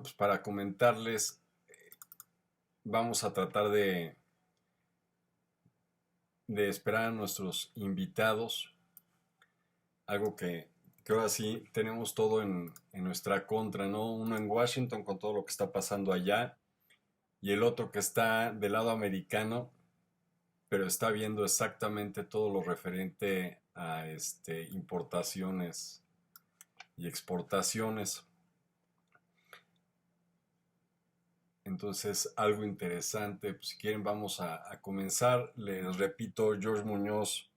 pues para comentarles, vamos a tratar de esperar a nuestros invitados, algo que ahora sí tenemos todo en nuestra contra, ¿no? Uno en Washington con todo lo que está pasando allá y el otro que está del lado americano, pero está viendo exactamente todo lo referente a importaciones y exportaciones. Entonces, algo interesante, pues si quieren vamos a comenzar. Les repito, George Muñoz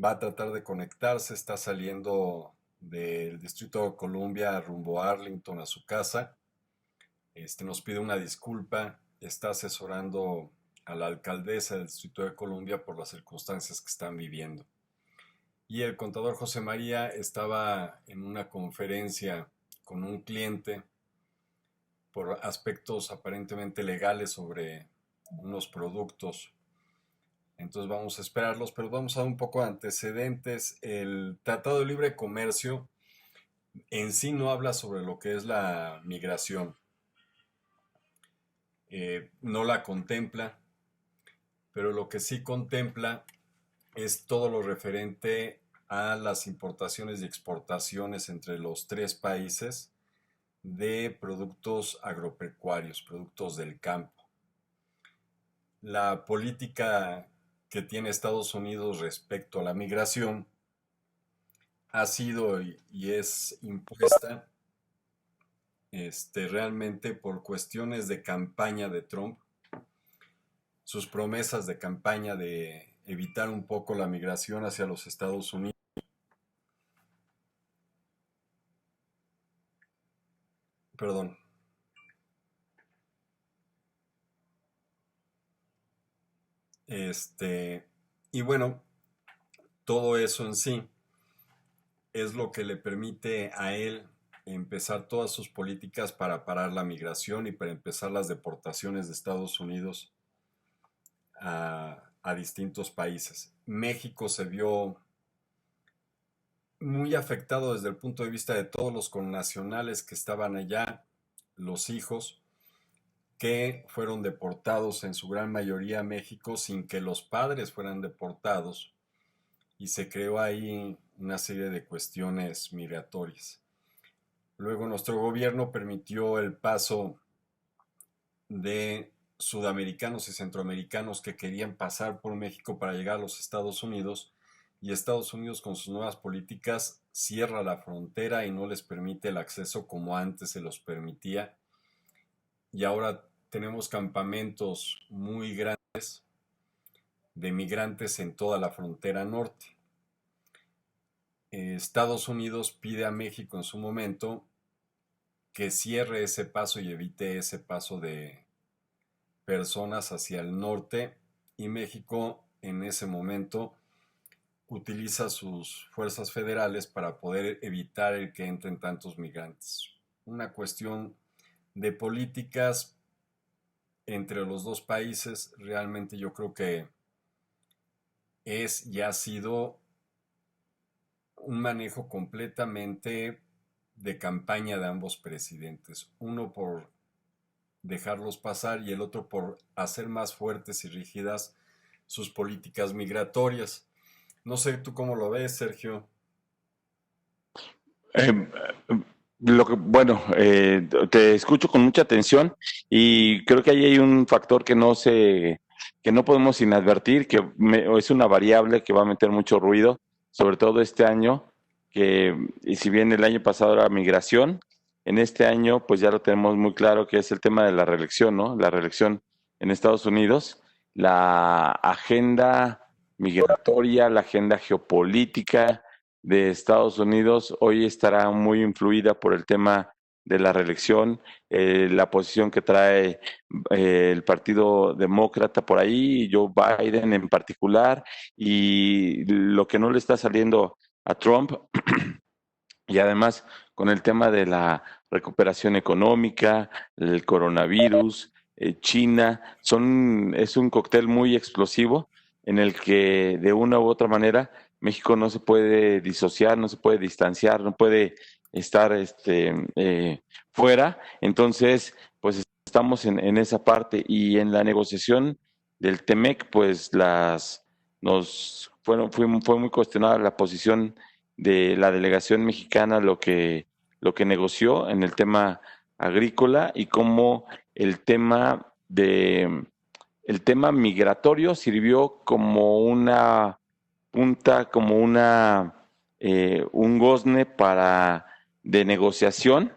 va a tratar de conectarse, está saliendo del Distrito de Columbia rumbo a Arlington a su casa. Nos pide una disculpa, está asesorando a la alcaldesa del Distrito de Columbia por las circunstancias que están viviendo. Y el contador José María estaba en una conferencia con un cliente por aspectos aparentemente legales sobre unos productos. Entonces vamos a esperarlos, pero vamos a dar un poco de antecedentes. El Tratado de Libre Comercio en sí no habla sobre lo que es la migración. No la contempla, pero lo que sí contempla es todo lo referente a las importaciones y exportaciones entre los tres países de productos agropecuarios, productos del campo. La política que tiene Estados Unidos respecto a la migración ha sido y es impuesta realmente por cuestiones de campaña de Trump, sus promesas de campaña de evitar un poco la migración hacia los Estados Unidos. Perdón. Y bueno, todo eso en sí es lo que le permite a él empezar todas sus políticas para parar la migración y para empezar las deportaciones de Estados Unidos a distintos países. México se vio muy afectado desde el punto de vista de todos los connacionales que estaban allá, los hijos, que fueron deportados en su gran mayoría a México sin que los padres fueran deportados, y se creó ahí una serie de cuestiones migratorias. Luego nuestro gobierno permitió el paso de sudamericanos y centroamericanos que querían pasar por México para llegar a los Estados Unidos, y Estados Unidos con sus nuevas políticas cierra la frontera y no les permite el acceso como antes se los permitía, y ahora tenemos campamentos muy grandes de migrantes en toda la frontera norte. Estados Unidos pide a México en su momento que cierre ese paso y evite ese paso de personas hacia el norte, y México en ese momento utiliza sus fuerzas federales para poder evitar el que entren tantos migrantes. Una cuestión de políticas entre los dos países. Realmente yo creo que es y ha sido un manejo completamente de campaña de ambos presidentes, uno por dejarlos pasar y el otro por hacer más fuertes y rígidas sus políticas migratorias. No sé tú cómo lo ves, Sergio. Eh, bueno, te escucho con mucha atención y creo que ahí hay un factor que no podemos inadvertir, es una variable que va a meter mucho ruido, sobre todo este año, y si bien el año pasado era migración, en este año pues ya lo tenemos muy claro que es el tema de la reelección, ¿no? La reelección en Estados Unidos, la agenda migratoria, la agenda geopolítica de Estados Unidos hoy estará muy influida por el tema de la reelección, la posición que trae el Partido Demócrata por ahí, Joe Biden en particular, y lo que no le está saliendo a Trump, y además con el tema de la recuperación económica, el coronavirus, China, es un cóctel muy explosivo en el que de una u otra manera México no se puede disociar, no se puede distanciar, no puede estar fuera. Entonces, pues estamos en esa parte y en la negociación del TEMEC, pues fue muy cuestionada la posición de la delegación mexicana, lo que negoció en el tema agrícola y cómo el tema el tema migratorio sirvió como una punta, como un gozne de negociación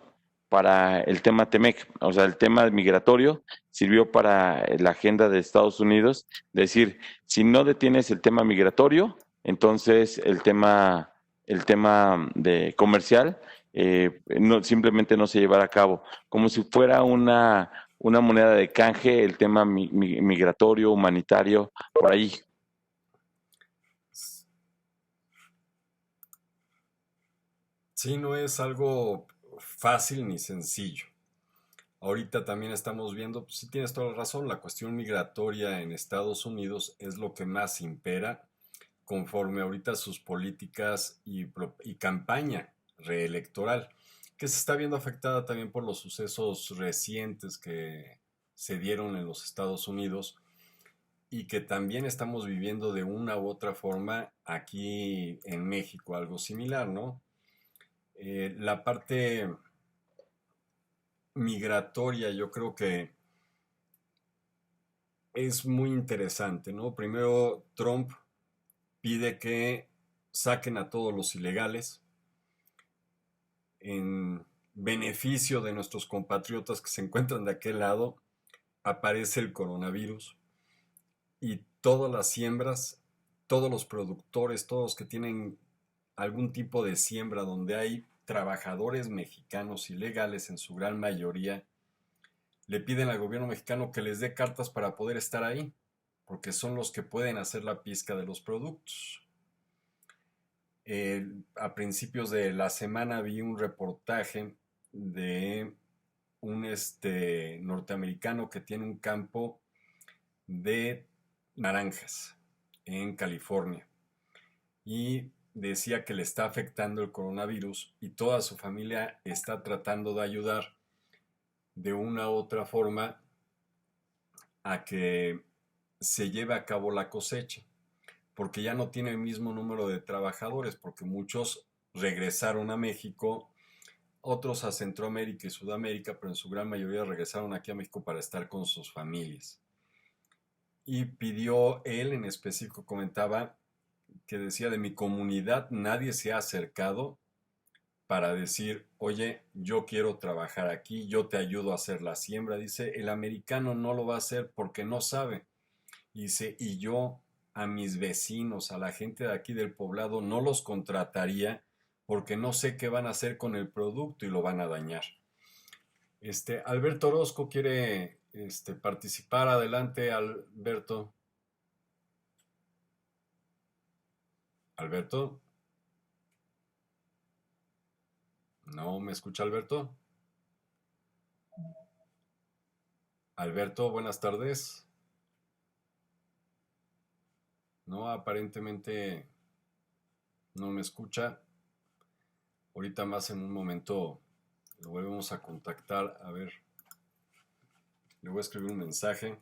para el tema TEMEC. O sea, el tema migratorio sirvió para la agenda de Estados Unidos, decir, si no detienes el tema migratorio, entonces el tema de comercial no, simplemente no se llevará a cabo, como si fuera una moneda de canje, el tema migratorio, humanitario, por ahí. Sí, no es algo fácil ni sencillo. Ahorita también estamos viendo, pues sí tienes toda la razón, la cuestión migratoria en Estados Unidos es lo que más impera conforme ahorita sus políticas y campaña reelectoral, que se está viendo afectada también por los sucesos recientes que se dieron en los Estados Unidos y que también estamos viviendo de una u otra forma aquí en México, algo similar, ¿no? La parte migratoria yo creo que es muy interesante, ¿no? Primero, Trump pide que saquen a todos los ilegales en beneficio de nuestros compatriotas que se encuentran de aquel lado. Aparece el coronavirus y todas las siembras, todos los productores, todos los que tienen algún tipo de siembra donde hay trabajadores mexicanos ilegales en su gran mayoría, le piden al gobierno mexicano que les dé cartas para poder estar ahí, porque son los que pueden hacer la pizca de los productos. A principios de la semana vi un reportaje de un norteamericano que tiene un campo de naranjas en California y decía que le está afectando el coronavirus y toda su familia está tratando de ayudar de una u otra forma a que se lleve a cabo la cosecha, porque ya no tiene el mismo número de trabajadores, porque muchos regresaron a México, otros a Centroamérica y Sudamérica, pero en su gran mayoría regresaron aquí a México para estar con sus familias. Y pidió, él en específico comentaba, que decía, de mi comunidad nadie se ha acercado para decir, oye, yo quiero trabajar aquí, yo te ayudo a hacer la siembra. Dice, el americano no lo va a hacer porque no sabe. Dice, y yo a mis vecinos, a la gente de aquí del poblado, no los contrataría porque no sé qué van a hacer con el producto y lo van a dañar. Alberto Orozco quiere participar. Adelante, Alberto. Alberto, ¿no me escucha Alberto? Alberto, buenas tardes. No, aparentemente no me escucha. Ahorita más en un momento lo volvemos a contactar. A ver, le voy a escribir un mensaje.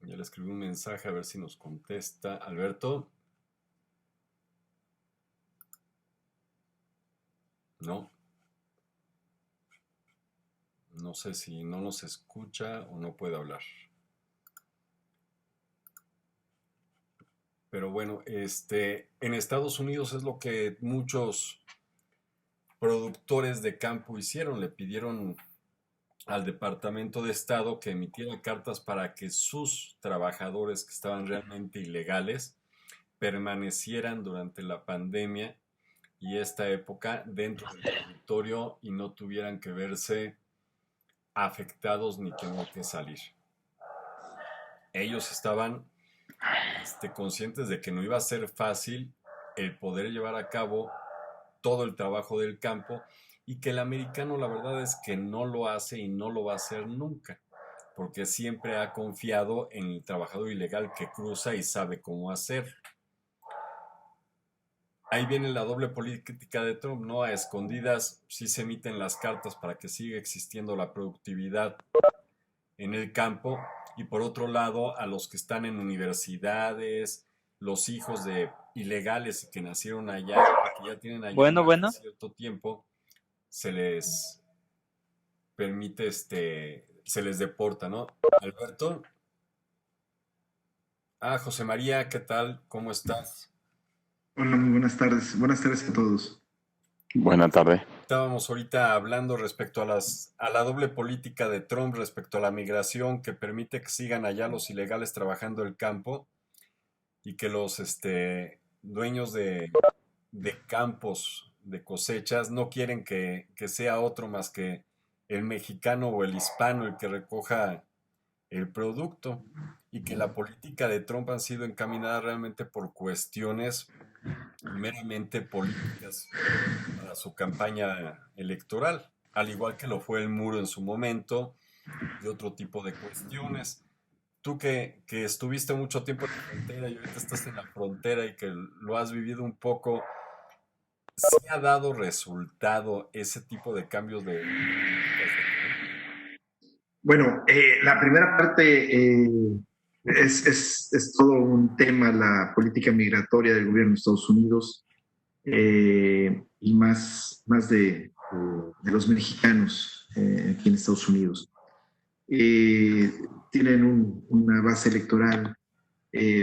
Ya le escribí un mensaje a ver si nos contesta. Alberto, no. No sé si no nos escucha o no puede hablar. Pero bueno, en Estados Unidos es lo que muchos productores de campo hicieron. Le pidieron al Departamento de Estado que emitiera cartas para que sus trabajadores que estaban realmente ilegales permanecieran durante la pandemia y esta época dentro del territorio y no tuvieran que verse afectados ni tener que salir. Ellos estaban conscientes de que no iba a ser fácil el poder llevar a cabo todo el trabajo del campo y que el americano la verdad es que no lo hace y no lo va a hacer nunca. porque siempre ha confiado en el trabajador ilegal que cruza y sabe cómo hacer. Ahí viene la doble política de Trump, ¿no? A escondidas sí se emiten las cartas para que siga existiendo la productividad en el campo, y por otro lado a los que están en universidades, los hijos de ilegales que nacieron allá, que ya tienen allá Bueno, más de bueno. cierto tiempo, se les permite, se les deporta, ¿no? Alberto. Ah, José María, ¿qué tal? ¿Cómo estás? Hola, muy buenas tardes. Buenas tardes a todos. Buena tarde. Estábamos ahorita hablando respecto a la doble política de Trump respecto a la migración que permite que sigan allá los ilegales trabajando el campo y que los dueños de campos, de cosechas, no quieren que sea otro más que el mexicano o el hispano el que recoja el producto, y que la política de Trump han sido encaminadas realmente por cuestiones meramente políticas para su campaña electoral, al igual que lo fue el muro en su momento y otro tipo de cuestiones. Tú que estuviste mucho tiempo en la frontera y ahorita estás en la frontera y que lo has vivido un poco, ¿sí ha dado resultado ese tipo de cambios de políticas de Trump? Bueno, la primera parte es todo un tema, la política migratoria del gobierno de Estados Unidos y más de los mexicanos aquí en Estados Unidos. Tienen una base electoral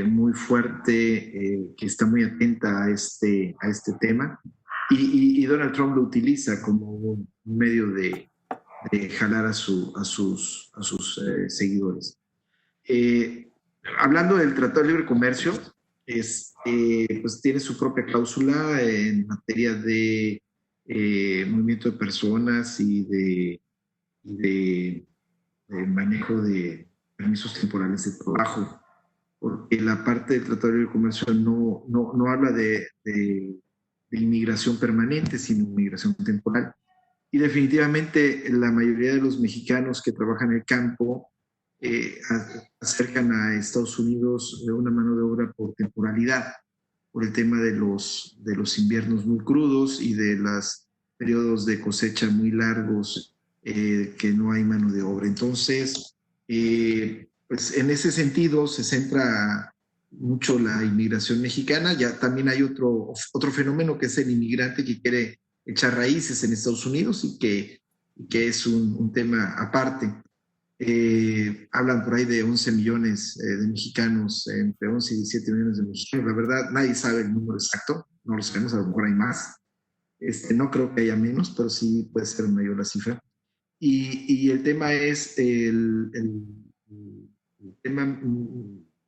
muy fuerte que está muy atenta a este tema y Donald Trump lo utiliza como un medio de jalar a sus seguidores. Hablando del Tratado de Libre Comercio, pues tiene su propia cláusula en materia de movimiento de personas de manejo de permisos temporales de trabajo, porque la parte del Tratado de Libre Comercio no habla de inmigración permanente, sino inmigración temporal. Y definitivamente la mayoría de los mexicanos que trabajan en el campo acercan a Estados Unidos una mano de obra por temporalidad, por el tema de los inviernos muy crudos y de los periodos de cosecha muy largos que no hay mano de obra. Entonces, pues en ese sentido se centra mucho la inmigración mexicana. Ya también hay otro fenómeno que es el inmigrante que quiere echar raíces en Estados Unidos y que es un tema aparte. Hablan por ahí de 11 millones de mexicanos, entre 11 y 17 millones de mexicanos. La verdad, nadie sabe el número exacto, no lo sabemos, a lo mejor hay más. No creo que haya menos, pero sí puede ser mayor la cifra. Y el tema es el tema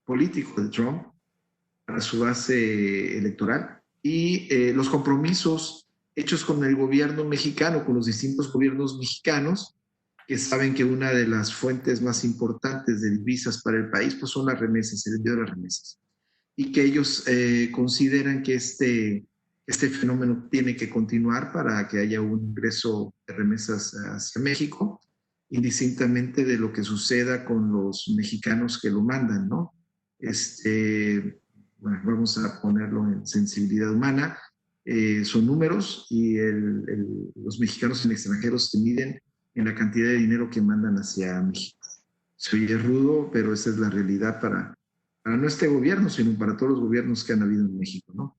político de Trump para su base electoral y los compromisos hechos con el gobierno mexicano, con los distintos gobiernos mexicanos, que saben que una de las fuentes más importantes de divisas para el país pues son las remesas, el envío de las remesas, y que ellos consideran que este fenómeno tiene que continuar para que haya un ingreso de remesas hacia México, indistintamente de lo que suceda con los mexicanos que lo mandan, ¿no? Bueno, vamos a ponerlo en sensibilidad humana, son números y los mexicanos en extranjeros se miden en la cantidad de dinero que mandan hacia México. Se oye rudo, pero esa es la realidad para no este gobierno, sino para todos los gobiernos que han habido en México, ¿no?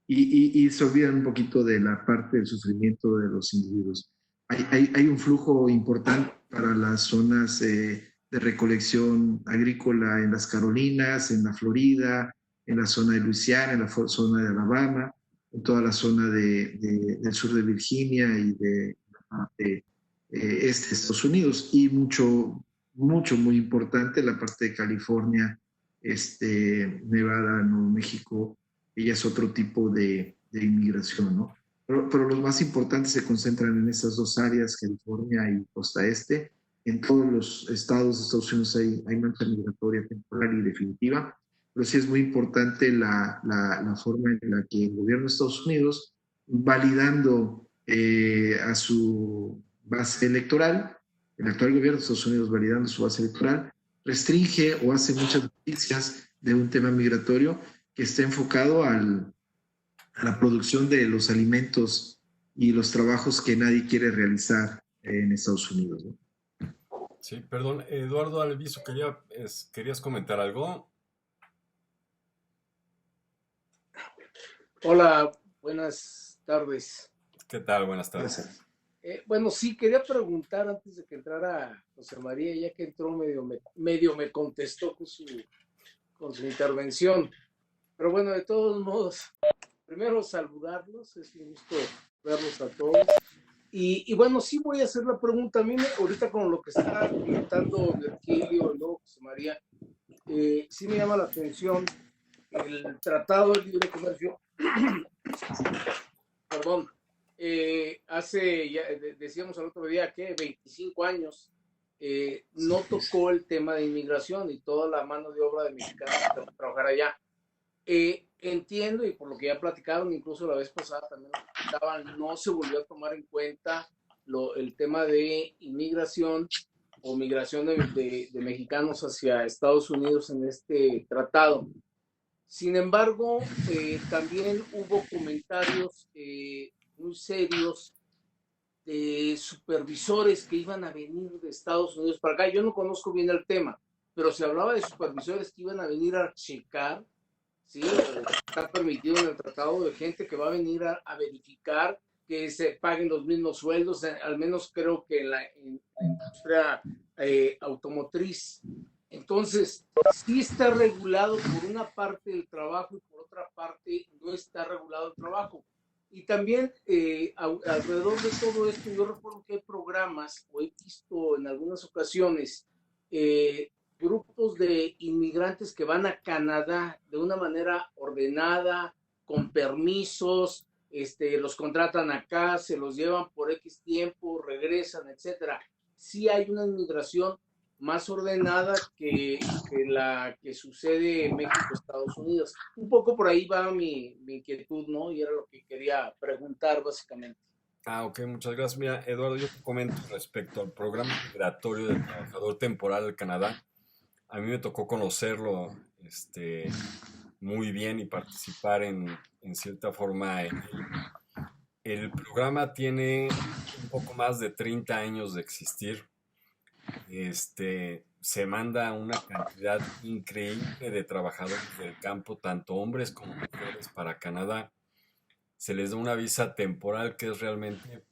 Y se olvidan un poquito de la parte del sufrimiento de los individuos. Hay un flujo importante para las zonas de recolección agrícola en las Carolinas, en la Florida, en la zona de Luisiana, en la zona de Alabama, en toda la zona del sur de Virginia y de Estados Unidos, y muy importante la parte de California, Nevada, Nuevo México, ella es otro tipo de inmigración, ¿no? Pero los más importantes se concentran en esas dos áreas, California y Costa Este. En todos los estados de Estados Unidos hay mancha migratoria temporal y definitiva, pero sí es muy importante la forma en la que el gobierno de Estados Unidos, validando a su base electoral, el actual gobierno de Estados Unidos, validando su base electoral, restringe o hace muchas noticias de un tema migratorio que está enfocado a la producción de los alimentos y los trabajos que nadie quiere realizar en Estados Unidos, ¿no? Sí, perdón, Eduardo Alviso, ¿querías comentar algo? Hola, buenas tardes. ¿Qué tal? Buenas tardes. Bueno, sí, quería preguntar antes de que entrara José María, ya que entró medio me contestó con su intervención. Pero bueno, de todos modos, primero saludarlos, es un gusto verlos a todos. Y bueno, sí voy a hacer la pregunta. A mí, ahorita con lo que está comentando Virgilio y luego José María, sí me llama la atención el Tratado de Libre Comercio. Perdón, decíamos el otro día que 25 años no tocó el tema de inmigración y toda la mano de obra de mexicanos que van a trabajar allá. Entiendo, y por lo que ya platicaron, incluso la vez pasada también lo platicaban, no se volvió a tomar en cuenta el tema de inmigración o migración de mexicanos hacia Estados Unidos en este tratado. Sin embargo, también hubo comentarios muy serios de supervisores que iban a venir de Estados Unidos para acá. Yo no conozco bien el tema, pero se hablaba de supervisores que iban a venir a checar, ¿sí? Está permitido en el tratado, de gente que va a venir a verificar que se paguen los mismos sueldos, al menos creo que en la industria automotriz. Entonces, sí está regulado por una parte el trabajo y por otra parte no está regulado el trabajo. Y también alrededor de todo esto, yo recuerdo que hay programas, o he visto en algunas ocasiones, grupos de inmigrantes que van a Canadá de una manera ordenada, con permisos, los contratan acá, se los llevan por X tiempo, regresan, etcétera. Sí hay una inmigración más ordenada que la que sucede en México, Estados Unidos. Un poco por ahí va mi inquietud, ¿no? Y era lo que quería preguntar básicamente. Ok, muchas gracias. Mira, Eduardo, yo te comento respecto al programa migratorio del trabajador temporal del Canadá. A mí me tocó conocerlo muy bien y participar en cierta forma en él. El programa tiene un poco más de 30 años de existir. Se manda una cantidad increíble de trabajadores del campo, tanto hombres como mujeres, para Canadá. Se les da una visa temporal que es realmente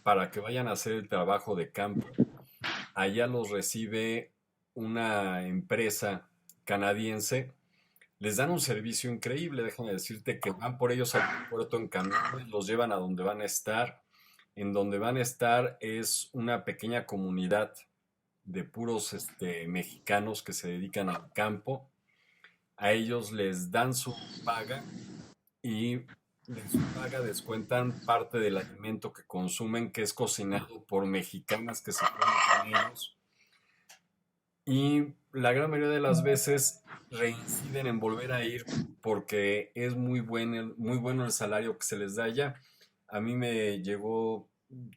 para que vayan a hacer el trabajo de campo. Allá los recibe una empresa canadiense. Les dan un servicio increíble, déjame decirte que van por ellos al aeropuerto en camiones, los llevan a donde van a estar. En donde van a estar es una pequeña comunidad de puros mexicanos que se dedican al campo. A ellos les dan su paga y de su paga descuentan parte del alimento que consumen, que es cocinado por mexicanas que se fueron con ellos. Y la gran mayoría de las veces reinciden en volver a ir porque es muy bueno el salario que se les da allá. A mí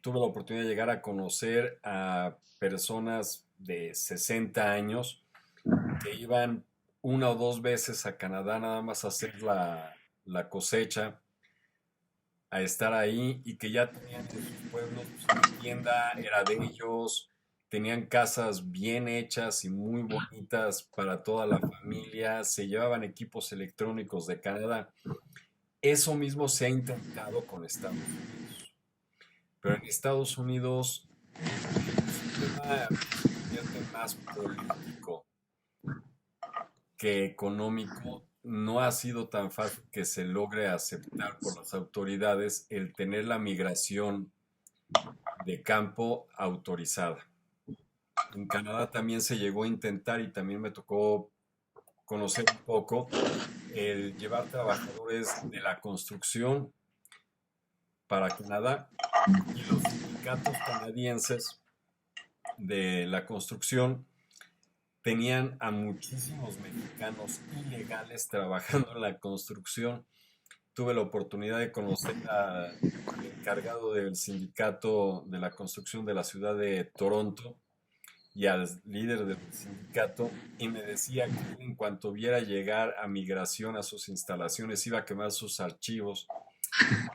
tuve la oportunidad de llegar a conocer a personas de 60 años que iban una o dos veces a Canadá nada más a hacer la cosecha, a estar ahí, y que ya tenían en sus pueblos su tienda, era de ellos, tenían casas bien hechas y muy bonitas para toda la familia, se llevaban equipos electrónicos de Canadá. Eso mismo se ha intentado con Estados Unidos, pero en Estados Unidos el sistema se convierte más político que económico. No ha sido tan fácil que se logre aceptar por las autoridades el tener la migración de campo autorizada. En Canadá también se llegó a intentar, y también me tocó conocer un poco, el llevar trabajadores de la construcción para Canadá, y los sindicatos canadienses de la construcción tenían a muchísimos mexicanos ilegales trabajando en la construcción. Tuve la oportunidad de conocer al encargado del sindicato de la construcción de la ciudad de Toronto, y al líder del sindicato y me decía que en cuanto viera llegar a migración a sus instalaciones iba a quemar sus archivos.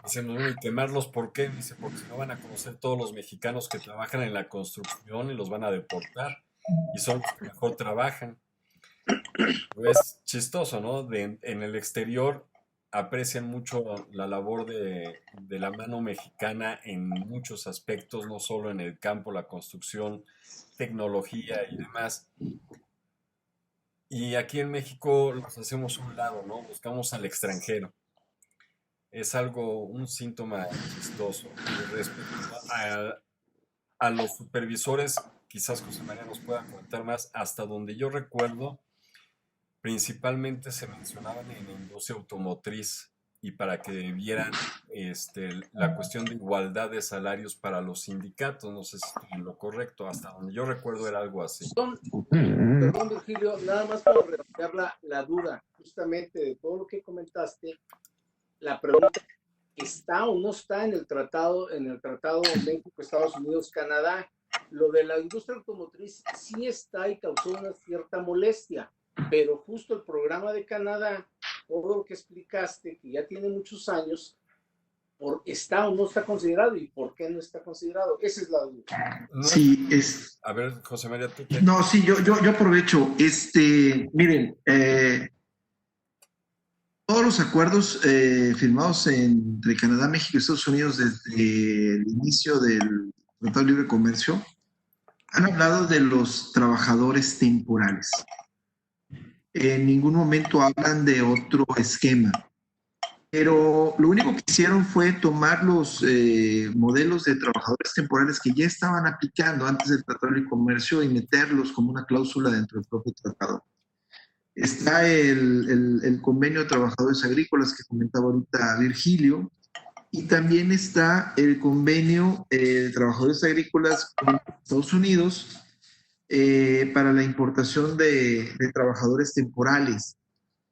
Diciendo, "No, ¿y quemarlos por qué?". Dice, porque si no van a conocer todos los mexicanos que trabajan en la construcción y los van a deportar. Y son los que mejor trabajan. Es chistoso, ¿no? En el exterior aprecian mucho la labor de la mano mexicana en muchos aspectos, no solo en el campo, la construcción, tecnología y demás. Y aquí en México los hacemos a un lado, ¿no? Buscamos al extranjero. Es algo, un síntoma chistoso. Y respecto a los supervisores, quizás José María nos pueda comentar más, hasta donde yo recuerdo, principalmente se mencionaban en la industria automotriz y para que vieran la cuestión de igualdad de salarios para los sindicatos. No sé si estoy en lo correcto, hasta donde yo recuerdo era algo así. Perdón, Virgilio, nada más para redondear la duda, justamente de todo lo que comentaste, la pregunta, ¿está o no está en el tratado México, Estados Unidos, Canadá? Lo de la industria automotriz sí está y causó una cierta molestia, pero justo el programa de Canadá, todo lo que explicaste, que ya tiene muchos años, ¿está o no está considerado? ¿Y por qué no está considerado? Esa es la duda. No, Sí, a ver, José María, ¿tú qué? no, sí, yo aprovecho. Miren, todos los acuerdos firmados entre Canadá, México y Estados Unidos desde el inicio del Tratado de Libre Comercio han hablado de los trabajadores temporales. En ningún momento hablan de otro esquema. Pero lo único que hicieron fue tomar los modelos de trabajadores temporales que ya estaban aplicando antes del Tratado de Libre Comercio y meterlos como una cláusula dentro del propio tratado. Está el convenio de trabajadores agrícolas que comentaba ahorita Virgilio, y también está el convenio de trabajadores agrícolas con Estados Unidos para la importación de trabajadores temporales.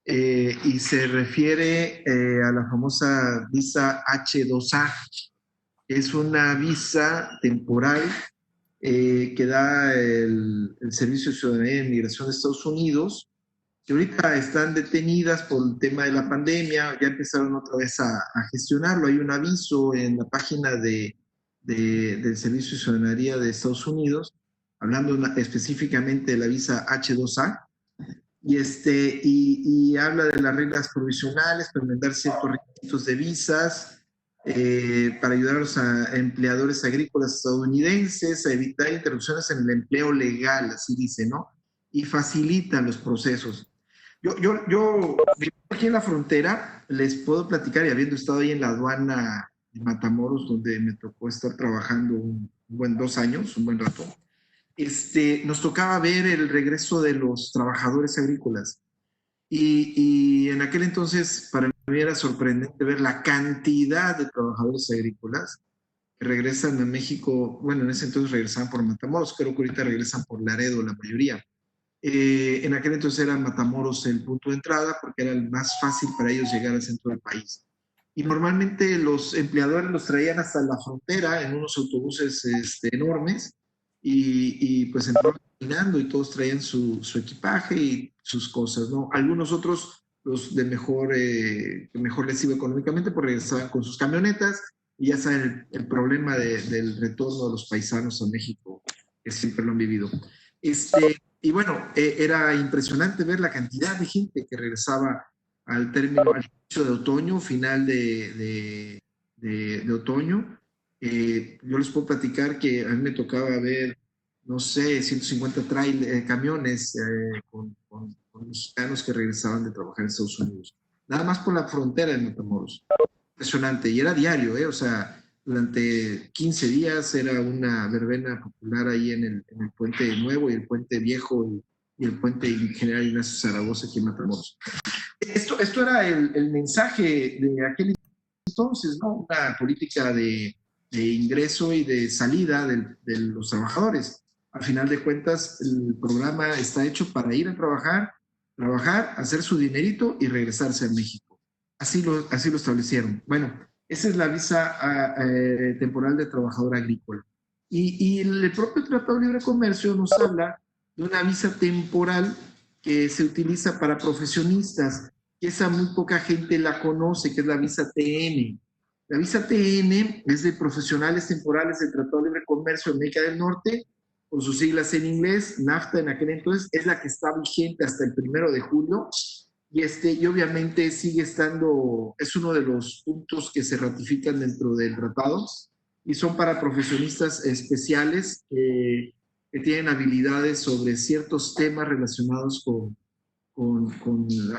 Y se refiere a la famosa visa H2A. Es una visa temporal que da el Servicio de Ciudadanía y Migración de Estados Unidos, que ahorita están detenidas por el tema de la pandemia. Ya empezaron otra vez a gestionarlo. Hay un aviso en la página del Servicio de Ciudadanía de Estados Unidos, hablando específicamente de la visa H2A, y habla de las reglas provisionales para enmendar ciertos requisitos de visas para ayudar a los empleadores agrícolas estadounidenses a evitar interrupciones en el empleo legal, así dice, ¿no? Y facilitan los procesos. Yo aquí en la frontera les puedo platicar, y habiendo estado ahí en la aduana de Matamoros, donde me tocó estar trabajando un buen 2 años, un buen rato, nos tocaba ver el regreso de los trabajadores agrícolas. Y en aquel entonces para mí era sorprendente ver la cantidad de trabajadores agrícolas que regresan a México. Bueno, en ese entonces regresaban por Matamoros, creo que ahorita regresan por Laredo la mayoría. En aquel entonces era Matamoros el punto de entrada porque era el más fácil para ellos llegar al centro del país. Y normalmente los empleadores los traían hasta la frontera en unos autobuses enormes y pues entraban caminando y todos traían su equipaje y sus cosas, ¿no? Algunos otros, los de que mejor les iba económicamente, porque regresaban con sus camionetas y ya saben el problema del retorno de los paisanos a México, que siempre lo han vivido. Y bueno, era impresionante ver la cantidad de gente que regresaba al inicio de otoño, final de otoño. Yo les puedo platicar que a mí me tocaba ver, no sé, 150 camiones con mexicanos que regresaban de trabajar en Estados Unidos. Nada más por la frontera de Matamoros. Impresionante. Y era diario, o sea, durante 15 días era una verbena popular ahí en el Puente Nuevo y el Puente Viejo y el Puente General Ignacio Zaragoza aquí en Matamoros. Esto era el mensaje de aquel entonces, ¿no? Una política de ingreso y de salida de los trabajadores. Al final de cuentas, el programa está hecho para ir a trabajar, hacer su dinerito y regresarse a México. Así lo establecieron. Bueno, esa es la visa temporal de trabajador agrícola. Y el propio Tratado de Libre Comercio nos habla de una visa temporal que se utiliza para profesionistas, que esa muy poca gente la conoce, que es la visa TN. La visa TN es de profesionales temporales del Tratado de Libre Comercio de América del Norte, con sus siglas en inglés, NAFTA en aquel entonces, es la que está vigente hasta el 1 de julio, y obviamente sigue estando, es uno de los puntos que se ratifican dentro del tratado, y son para profesionistas especiales que tienen habilidades sobre ciertos temas relacionados con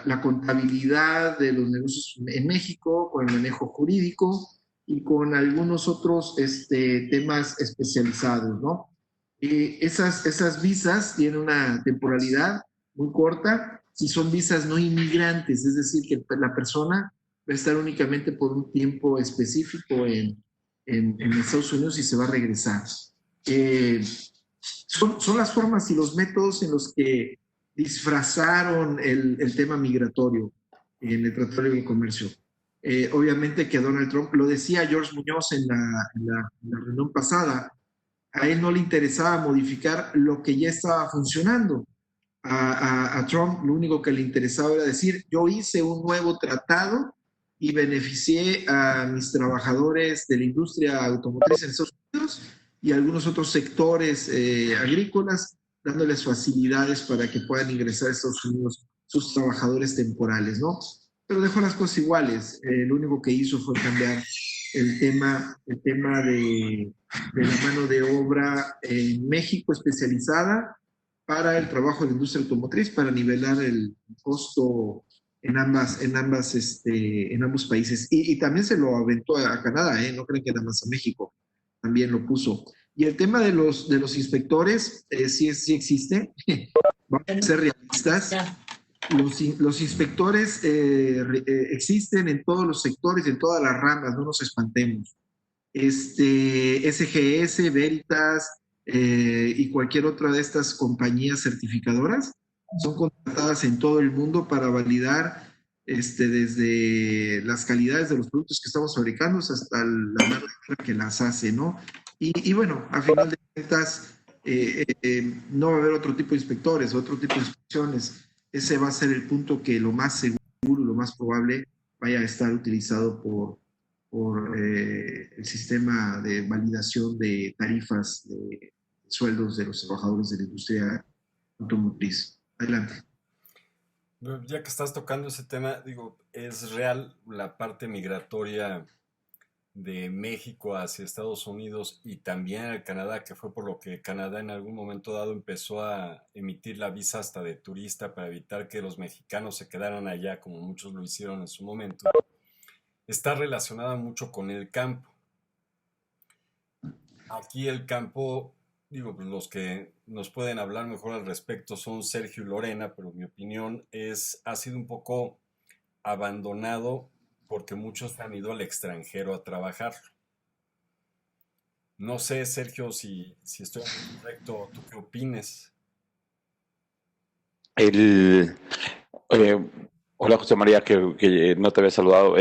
la contabilidad de los negocios en México, con el manejo jurídico y con algunos otros temas especializados, ¿no? Esas visas tienen una temporalidad muy corta si son visas no inmigrantes, es decir, que la persona va a estar únicamente por un tiempo específico en Estados Unidos y se va a regresar. Son las formas y los métodos en los que disfrazaron el tema migratorio en el Tratado de Libre Comercio. Obviamente que Donald Trump, lo decía George Muñoz en la reunión pasada, a él no le interesaba modificar lo que ya estaba funcionando. A Trump lo único que le interesaba era decir, yo hice un nuevo tratado y beneficié a mis trabajadores de la industria automotriz en Estados Unidos y a algunos otros sectores agrícolas, dándoles facilidades para que puedan ingresar a Estados Unidos sus trabajadores temporales, ¿no? Pero dejó las cosas iguales. Lo único que hizo fue cambiar el tema de la mano de obra en México especializada para el trabajo de la industria automotriz, para nivelar el costo en ambos países. Y también se lo aventó a Canadá, no creen que nada más a México, también lo puso. Y el tema de los inspectores, sí existe. Vamos a ser realistas. Los inspectores existen en todos los sectores, en todas las ramas, no nos espantemos. SGS, Veritas y cualquier otra de estas compañías certificadoras son contratadas en todo el mundo para validar desde las calidades de los productos que estamos fabricando hasta la mano que las hace, ¿no? Y bueno, a final de cuentas, no va a haber otro tipo de inspectores, otro tipo de inspecciones. Ese va a ser el punto que lo más seguro, lo más probable, vaya a estar utilizado por el sistema de validación de tarifas de sueldos de los trabajadores de la industria automotriz. Adelante. Ya que estás tocando ese tema, digo, ¿es real la parte migratoria de México hacia Estados Unidos y también al Canadá, que fue por lo que Canadá en algún momento dado empezó a emitir la visa hasta de turista para evitar que los mexicanos se quedaran allá, como muchos lo hicieron en su momento? Está relacionada mucho con el campo. Aquí el campo, digo, pues los que nos pueden hablar mejor al respecto son Sergio y Lorena, pero mi opinión ha sido un poco abandonado porque muchos han ido al extranjero a trabajar. No sé, Sergio, si estoy correcto, ¿tú qué opines? El, eh, Hola José María, que no te había saludado.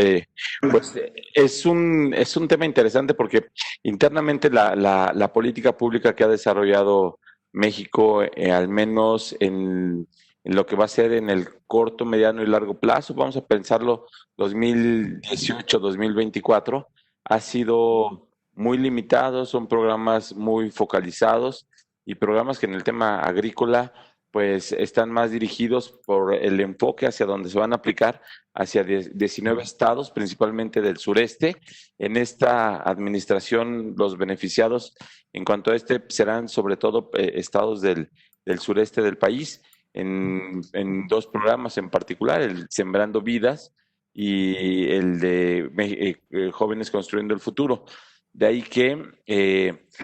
Pues es un tema interesante porque internamente la política pública que ha desarrollado México, al menos en lo que va a ser en el corto, mediano y largo plazo, vamos a pensarlo 2018-2024, ha sido muy limitado, son programas muy focalizados y programas que en el tema agrícola pues están más dirigidos por el enfoque hacia donde se van a aplicar, hacia 19 estados, principalmente del sureste. En esta administración, los beneficiados en cuanto a serán sobre todo estados del sureste del país, en dos programas en particular, el Sembrando Vidas y el de Jóvenes Construyendo el Futuro. De ahí que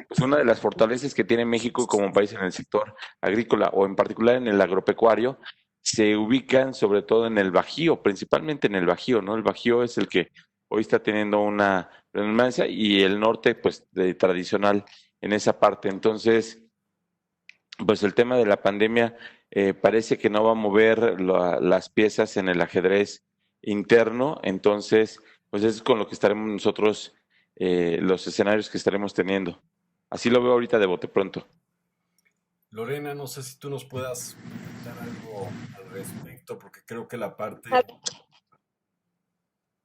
pues una de las fortalezas que tiene México como país en el sector agrícola o en particular en el agropecuario se ubican sobre todo en el Bajío, principalmente en el Bajío, ¿no? El Bajío es el que hoy está teniendo una predominancia y el norte pues tradicional en esa parte. Entonces, pues el tema de la pandemia parece que no va a mover las piezas en el ajedrez interno, entonces pues es con lo que estaremos nosotros los escenarios que estaremos teniendo. Así lo veo ahorita de bote pronto. Lorena, no sé si tú nos puedas comentar algo al respecto, porque creo que la parte Ah,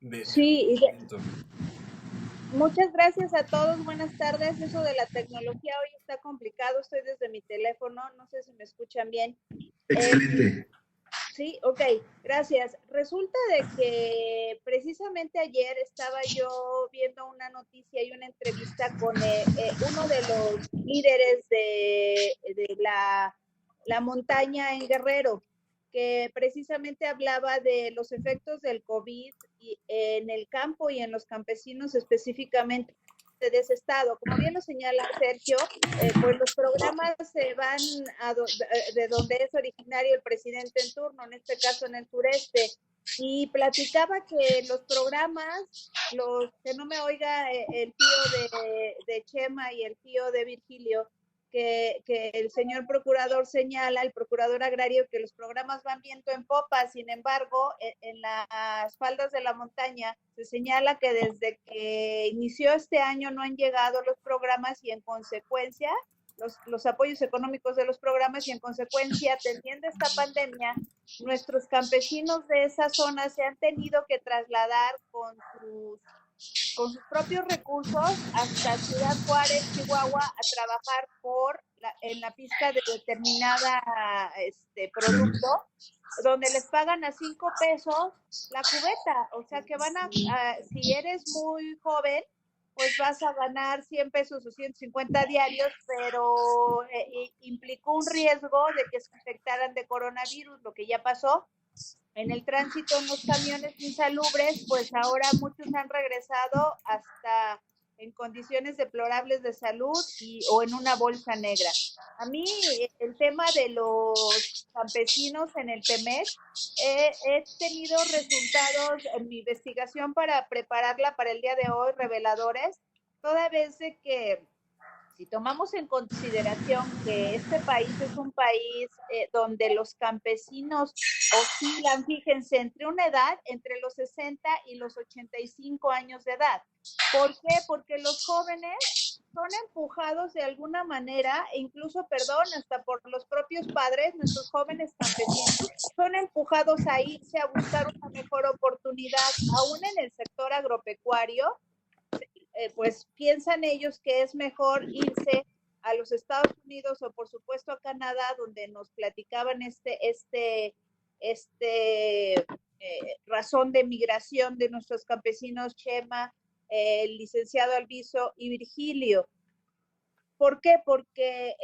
del sí, movimiento. muchas gracias a todos. Buenas tardes. Eso de la tecnología hoy está complicado. Estoy desde mi teléfono. No sé si me escuchan bien. Excelente. Sí, ok, gracias. Resulta de que precisamente ayer estaba yo viendo una noticia y una entrevista con uno de los líderes de la montaña en Guerrero, que precisamente hablaba de los efectos del COVID en el campo y en los campesinos específicamente de ese estado. Como bien lo señala Sergio, pues los programas se van de donde es originario el presidente en turno, en este caso en el sureste, y platicaba que los programas, que no me oiga el tío de Chema y el tío de Virgilio, que el señor procurador señala, el procurador agrario, que los programas van viento en popa. Sin embargo, en las faldas de la montaña se señala que desde que inició este año no han llegado los programas y en consecuencia los apoyos económicos de los programas y en consecuencia, teniendo esta pandemia, nuestros campesinos de esa zona se han tenido que trasladar con sus propios recursos hasta Ciudad Juárez, Chihuahua, a trabajar en la pizca de determinada producto, donde les pagan a 5 pesos la cubeta. O sea que si eres muy joven, pues vas a ganar 100 pesos o 150 diarios, pero implicó un riesgo de que se infectaran de coronavirus, lo que ya pasó. En el tránsito en los camiones insalubres, pues ahora muchos han regresado hasta en condiciones deplorables de salud o en una bolsa negra. A mí el tema de los campesinos en el TEMEC, he tenido resultados en mi investigación para prepararla para el día de hoy, reveladores, toda vez de que si tomamos en consideración que este país es un país donde los campesinos oscilan, fíjense, entre una edad entre los 60 y los 85 años de edad. ¿Por qué? Porque los jóvenes son empujados de alguna manera, e incluso, perdón, hasta por los propios padres, nuestros jóvenes campesinos, son empujados a irse a buscar una mejor oportunidad, aún en el sector agropecuario. Pues piensan ellos que es mejor irse a los Estados Unidos o por supuesto a Canadá, donde nos platicaban razón de migración de nuestros campesinos Chema, el licenciado Alviso y Virgilio. ¿Por qué? Porque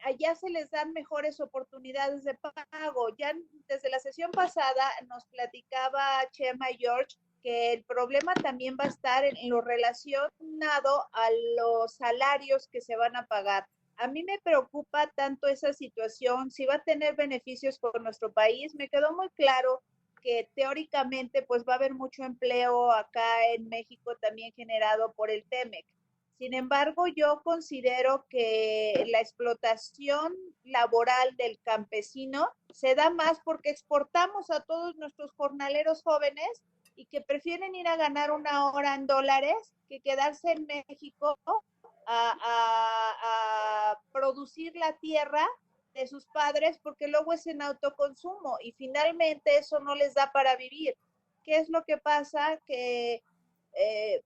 allá se les dan mejores oportunidades de pago. Ya desde la sesión pasada nos platicaba Chema y George que el problema también va a estar en lo relacionado a los salarios que se van a pagar. A mí me preocupa tanto esa situación, si va a tener beneficios por nuestro país. Me quedó muy claro que teóricamente pues va a haber mucho empleo acá en México también generado por el TEMEC. Sin embargo, yo considero que la explotación laboral del campesino se da más porque exportamos a todos nuestros jornaleros jóvenes y que prefieren ir a ganar una hora en dólares que quedarse en México a producir la tierra de sus padres, porque luego es en autoconsumo y finalmente eso no les da para vivir. ¿Qué es lo que pasa? Que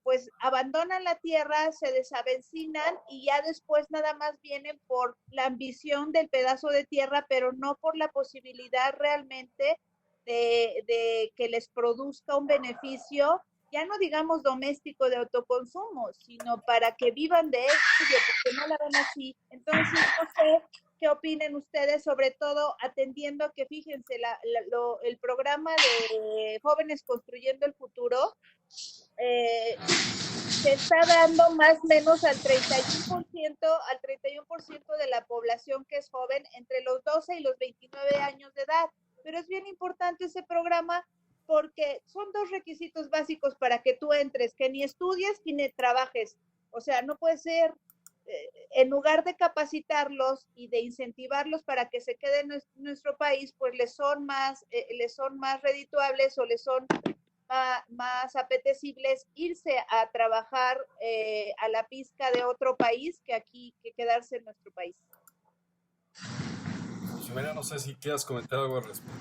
pues abandonan la tierra, se desavecinan y ya después nada más vienen por la ambición del pedazo de tierra, pero no por la posibilidad realmente de que les produzca un beneficio, ya no digamos doméstico de autoconsumo, sino para que vivan de ello, porque no la ven así. Entonces, no sé qué opinen ustedes, sobre todo atendiendo a que, fíjense, el programa de Jóvenes Construyendo el Futuro, se está dando más o menos al 31% de la población que es joven entre los 12 y los 29 años de edad. Pero es bien importante ese programa porque son 2 requisitos básicos para que tú entres, que ni estudies ni trabajes. O sea, no puede ser, en lugar de capacitarlos y de incentivarlos para que se queden en nuestro país, pues les son más redituables o les son más apetecible es irse a trabajar a la pizca de otro país que aquí, que quedarse en nuestro país. Jimena, no sé si quieras comentar algo al respecto.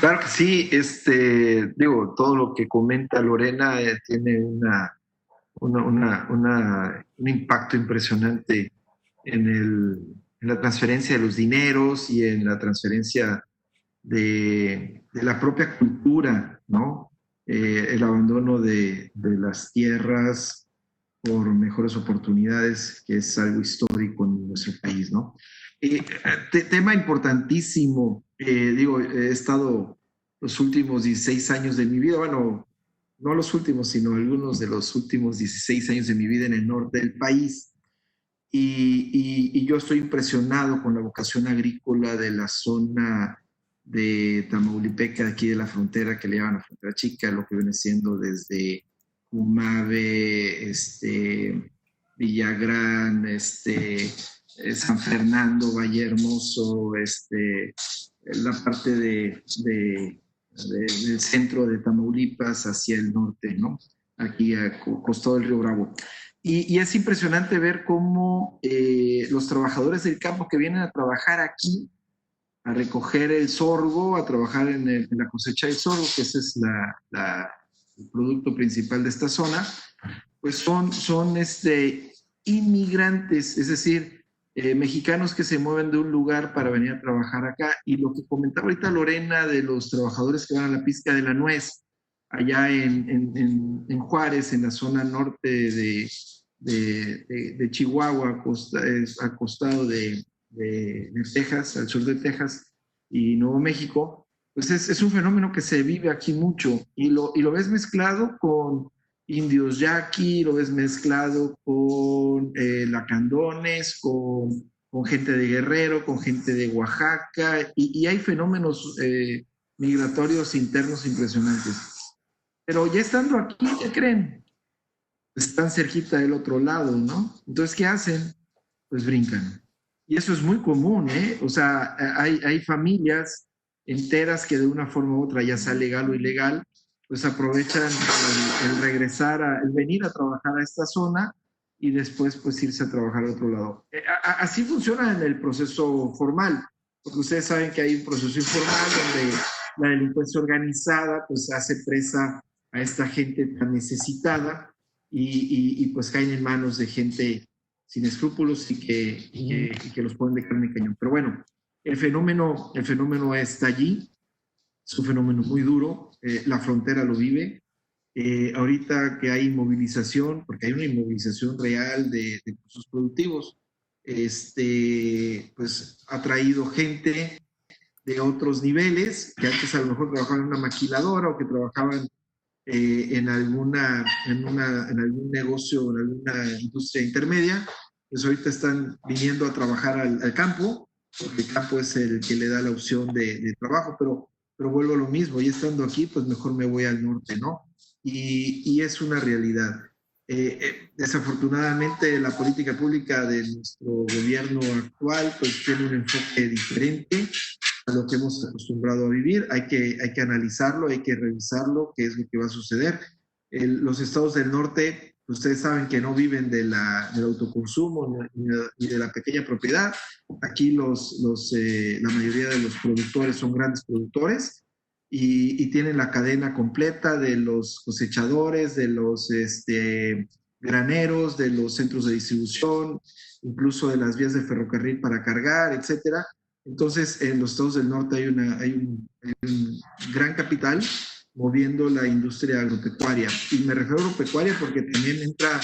Claro que sí, digo, todo lo que comenta Lorena tiene un impacto impresionante en la transferencia de los dineros y en la transferencia de la propia cultura, ¿no? El abandono de las tierras por mejores oportunidades, que es algo histórico en nuestro país, ¿no? Tema importantísimo, digo, he estado los últimos 16 años de mi vida, bueno, no los últimos, sino algunos de los últimos 16 años de mi vida en el norte del país. Y yo estoy impresionado con la vocación agrícola de la zona de Tamaulipeca, de aquí de la frontera, que le llaman la frontera chica, lo que viene siendo desde Umave, Villagrán, San Fernando, Valle Hermoso, la parte del centro de Tamaulipas hacia el norte, ¿no? Aquí a costado del Río Bravo. Y es impresionante ver cómo los trabajadores del campo que vienen a trabajar aquí, a recoger el sorgo, a trabajar en la cosecha del sorgo, que ese es el producto principal de esta zona, pues son inmigrantes, es decir, mexicanos que se mueven de un lugar para venir a trabajar acá. Y lo que comentaba ahorita Lorena de los trabajadores que van a la pizca de la nuez, allá en Juárez, en la zona norte de Chihuahua, al costado de Texas, al sur de Texas y Nuevo México, pues es un fenómeno que se vive aquí mucho y lo ves mezclado con indios yaqui, lo ves mezclado con lacandones, con gente de Guerrero, con gente de Oaxaca, y hay fenómenos migratorios internos impresionantes. Pero ya estando aquí, ¿qué creen? Están cerquita del otro lado, ¿no? Entonces, ¿qué hacen? Pues brincan. Y eso es muy común, ¿eh? O sea, hay familias enteras que de una forma u otra, ya sea legal o ilegal, pues aprovechan el regresar, el venir a trabajar a esta zona y después pues irse a trabajar a otro lado. Así funciona en el proceso formal, porque ustedes saben que hay un proceso informal donde la delincuencia organizada pues hace presa a esta gente tan necesitada y pues caen en manos de gente sin escrúpulos y que los ponen de carne y cañón. Pero bueno, el fenómeno está allí, es un fenómeno muy duro, la frontera lo vive. Ahorita que hay movilización, porque hay una inmovilización real de procesos productivos, pues ha traído gente de otros niveles, que antes a lo mejor trabajaban en una maquiladora o que trabajaban en algún negocio, en alguna industria intermedia, pues ahorita están viniendo a trabajar al campo, porque el campo es el que le da la opción de trabajo, pero vuelvo a lo mismo, y estando aquí, pues mejor me voy al norte, ¿no? Y es una realidad. Desafortunadamente, la política pública de nuestro gobierno actual, pues tiene un enfoque diferente a lo que hemos acostumbrado a vivir. Hay que analizarlo, hay que revisarlo, qué es lo que va a suceder. Los estados del norte, ustedes saben que no viven del autoconsumo ni de la pequeña propiedad. Aquí la mayoría de los productores son grandes productores y tienen la cadena completa de los cosechadores, de los graneros, de los centros de distribución, incluso de las vías de ferrocarril para cargar, etcétera. Entonces, en los estados del norte hay un gran capital moviendo la industria agropecuaria. Y me refiero a agropecuaria porque también entra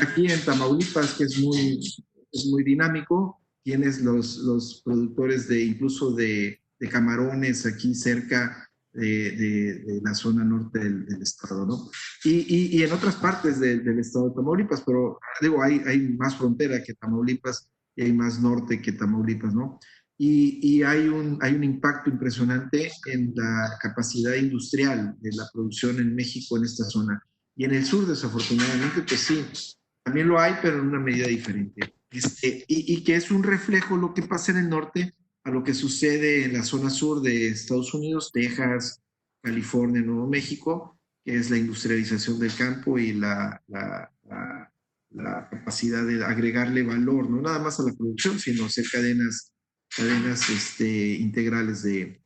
aquí en Tamaulipas, que es muy dinámico. Tienes los productores incluso de camarones aquí cerca de la zona norte del estado, ¿no? Y en otras partes del estado de Tamaulipas, pero digo, hay más frontera que Tamaulipas y hay más norte que Tamaulipas, ¿no? Y hay un impacto impresionante en la capacidad industrial de la producción en México en esta zona. Y en el sur, desafortunadamente, pues sí, también lo hay, pero en una medida diferente. Y que es un reflejo lo que pasa en el norte a lo que sucede en la zona sur de Estados Unidos, Texas, California, Nuevo México, que es la industrialización del campo y la capacidad de agregarle valor, no nada más a la producción, sino hacer cadenas integrales de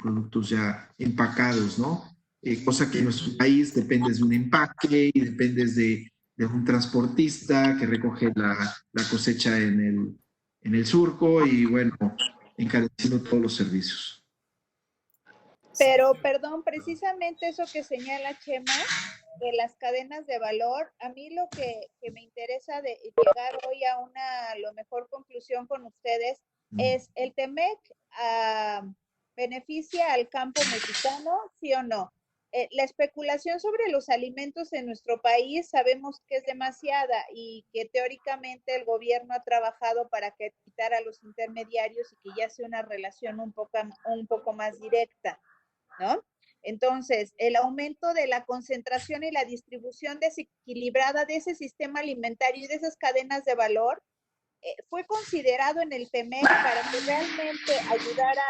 productos ya empacados, ¿no? Cosa que en nuestro país dependes de un empaque y dependes de un transportista que recoge la cosecha en el surco y, bueno, encareciendo todos los servicios. Pero, perdón, precisamente eso que señala Chema, de las cadenas de valor, a mí lo que me interesa de llegar hoy a lo mejor conclusión con ustedes es, ¿el TEMEC beneficia al campo mexicano, sí o no? La especulación sobre los alimentos en nuestro país sabemos que es demasiada y que teóricamente el gobierno ha trabajado para quitar a los intermediarios y que ya sea una relación un poco más directa, ¿no? Entonces, el aumento de la concentración y la distribución desequilibrada de ese sistema alimentario y de esas cadenas de valor fue considerado en el TEMEC para que realmente ayudara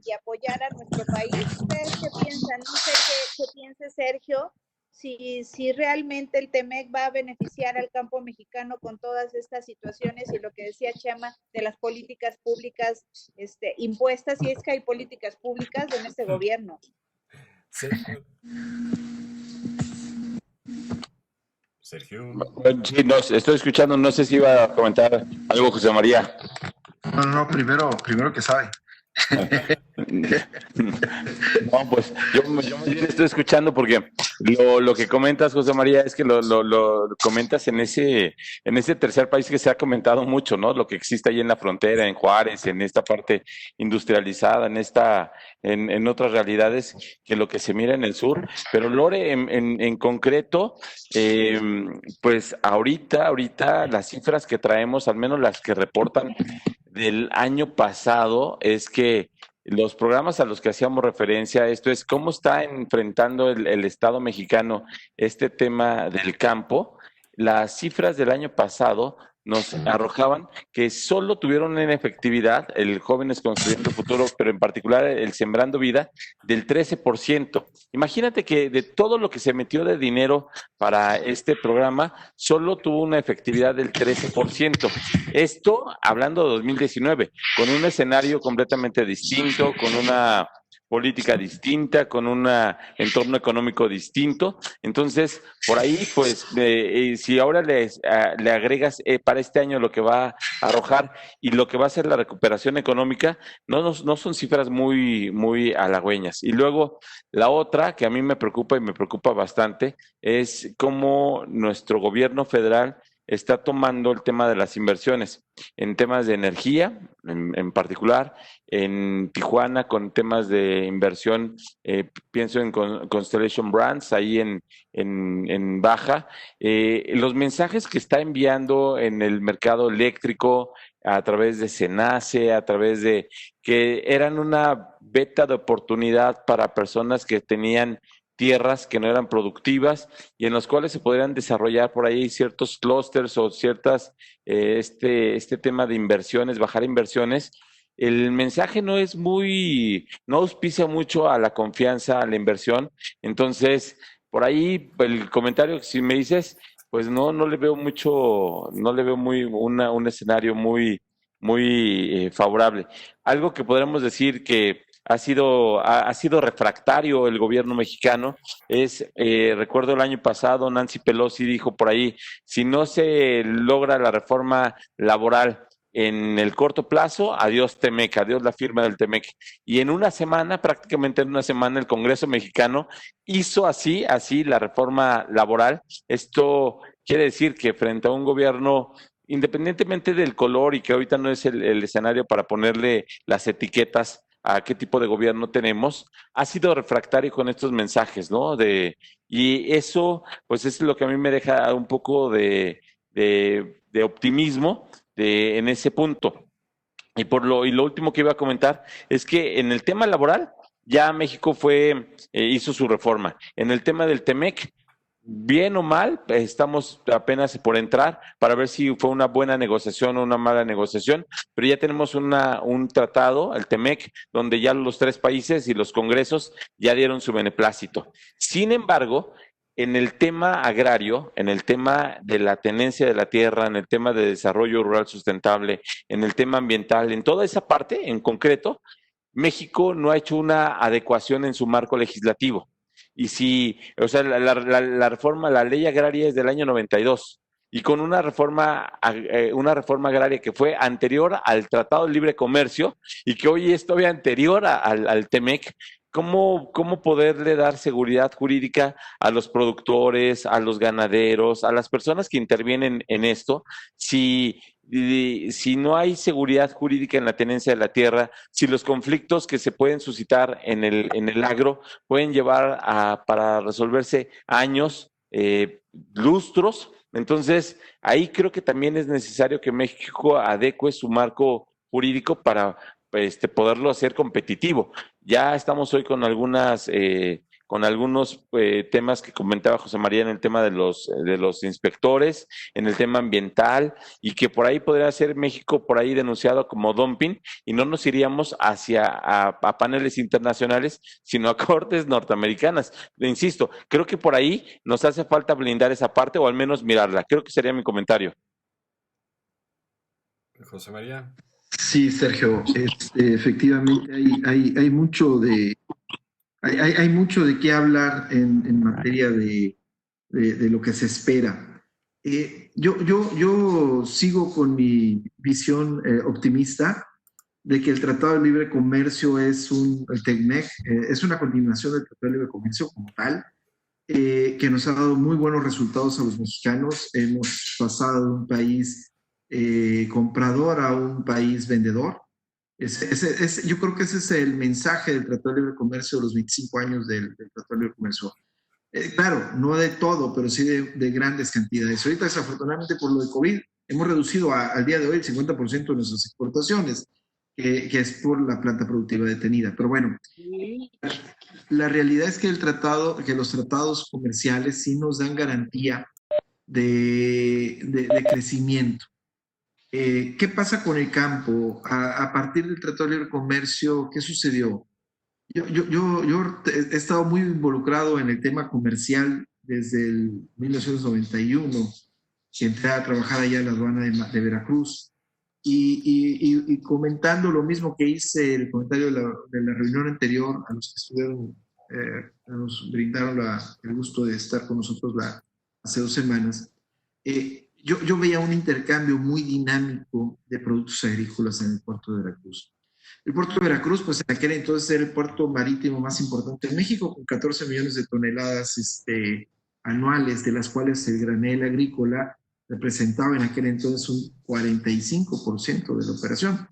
y apoyara a nuestro país. ¿Ustedes qué piensan? No sé qué piense Sergio, si realmente el TEMEC va a beneficiar al campo mexicano con todas estas situaciones y lo que decía Chema de las políticas públicas impuestas, y es que hay políticas públicas en este gobierno. Sergio. Sí, estoy escuchando, no sé si iba a comentar algo José María. No, primero que sabe. No, pues yo más bien estoy escuchando porque lo que comentas, José María, es que lo comentas en ese tercer país que se ha comentado mucho, ¿no? Lo que existe ahí en la frontera, en Juárez, en esta parte industrializada, en otras realidades que lo que se mira en el sur. Pero Lore, en concreto, pues ahorita las cifras que traemos, al menos las que reportan del año pasado, es que los programas a los que hacíamos referencia, esto es cómo está enfrentando el Estado mexicano este tema del campo. Las cifras del año pasado nos arrojaban que solo tuvieron en efectividad el Jóvenes Construyendo el Futuro, pero en particular el Sembrando Vida, del 13%. Imagínate que de todo lo que se metió de dinero para este programa, solo tuvo una efectividad del 13%. Esto hablando de 2019, con un escenario completamente distinto, con una política distinta, con un entorno económico distinto. Entonces, por ahí, pues, si ahora le agregas para este año lo que va a arrojar y lo que va a ser la recuperación económica, no son cifras muy, muy halagüeñas. Y luego, la otra que a mí me preocupa y me preocupa bastante es cómo nuestro gobierno federal está tomando el tema de las inversiones en temas de energía, en particular, en Tijuana con temas de inversión, pienso en Constellation Brands, ahí en Baja, los mensajes que está enviando en el mercado eléctrico a través de Cenace, a través de que eran una beta de oportunidad para personas que tenían tierras que no eran productivas y en los cuales se podrían desarrollar por ahí ciertos clústeres o ciertas, este tema de inversiones, bajar inversiones. El mensaje no auspicia mucho a la confianza, a la inversión. Entonces, por ahí el comentario, si me dices, pues no le veo mucho, no le veo un escenario muy favorable. Algo que podremos decir que ha sido refractario el gobierno mexicano. Recuerdo el año pasado, Nancy Pelosi dijo por ahí, si no se logra la reforma laboral en el corto plazo, adiós TEMEC, adiós la firma del TEMEC. Y prácticamente en una semana, el Congreso mexicano hizo así la reforma laboral. Esto quiere decir que frente a un gobierno, independientemente del color y que ahorita no es el escenario para ponerle las etiquetas a qué tipo de gobierno tenemos, ha sido refractario con estos mensajes, ¿no? Y eso, pues es lo que a mí me deja un poco de optimismo en ese punto. Y lo último que iba a comentar es que en el tema laboral ya México hizo su reforma. En el tema del TEMEC, bien o mal, estamos apenas por entrar para ver si fue una buena negociación o una mala negociación, pero ya tenemos un tratado, el TEMEC, donde ya los 3 países y los congresos ya dieron su beneplácito. Sin embargo, en el tema agrario, en el tema de la tenencia de la tierra, en el tema de desarrollo rural sustentable, en el tema ambiental, en toda esa parte en concreto, México no ha hecho una adecuación en su marco legislativo. Y si, o sea, la reforma, la ley agraria es del año 92 y con una reforma agraria que fue anterior al Tratado de Libre Comercio y que hoy es todavía anterior al TEMEC, ¿cómo poderle dar seguridad jurídica a los productores, a los ganaderos, a las personas que intervienen en esto, si no hay seguridad jurídica en la tenencia de la tierra, si los conflictos que se pueden suscitar en el agro pueden llevar para resolverse años, lustros? Entonces, ahí creo que también es necesario que México adecue su marco jurídico para poderlo hacer competitivo. Ya estamos hoy con algunos temas que comentaba José María en el tema de los inspectores, en el tema ambiental, y que por ahí podría ser México por ahí denunciado como dumping, y no nos iríamos a paneles internacionales, sino a cortes norteamericanas. Insisto, creo que por ahí nos hace falta blindar esa parte o al menos mirarla. Creo que sería mi comentario. José María. Sí, Sergio, efectivamente hay mucho hay mucho de qué hablar en materia de lo que se espera. Yo sigo con mi visión optimista de que el Tratado de Libre Comercio el TECMEC, es una continuación del Tratado de Libre Comercio como tal, que nos ha dado muy buenos resultados a los mexicanos. Hemos pasado de un país comprador a un país vendedor. Yo creo que ese es el mensaje del Tratado de Libre Comercio de los 25 años del Tratado de Libre Comercio. Claro, no de todo, pero sí de grandes cantidades. Ahorita, desafortunadamente, por lo de COVID, hemos reducido al día de hoy el 50% de nuestras exportaciones, que es por la planta productiva detenida. Pero bueno, la realidad es que los tratados comerciales sí nos dan garantía de crecimiento. ¿Qué pasa con el campo? A partir del Tratado de Libre Comercio, ¿qué sucedió? Yo he estado muy involucrado en el tema comercial desde el 1991, que entré a trabajar allá en la aduana de Veracruz, y comentando lo mismo que hice el comentario de la reunión anterior, a los que estuvieron, nos brindaron el gusto de estar con nosotros hace 2 semanas. Yo veía un intercambio muy dinámico de productos agrícolas en el puerto de Veracruz. El puerto de Veracruz, pues en aquel entonces era el puerto marítimo más importante de México, con 14 millones de toneladas anuales, de las cuales el granel agrícola representaba en aquel entonces un 45% de la operación.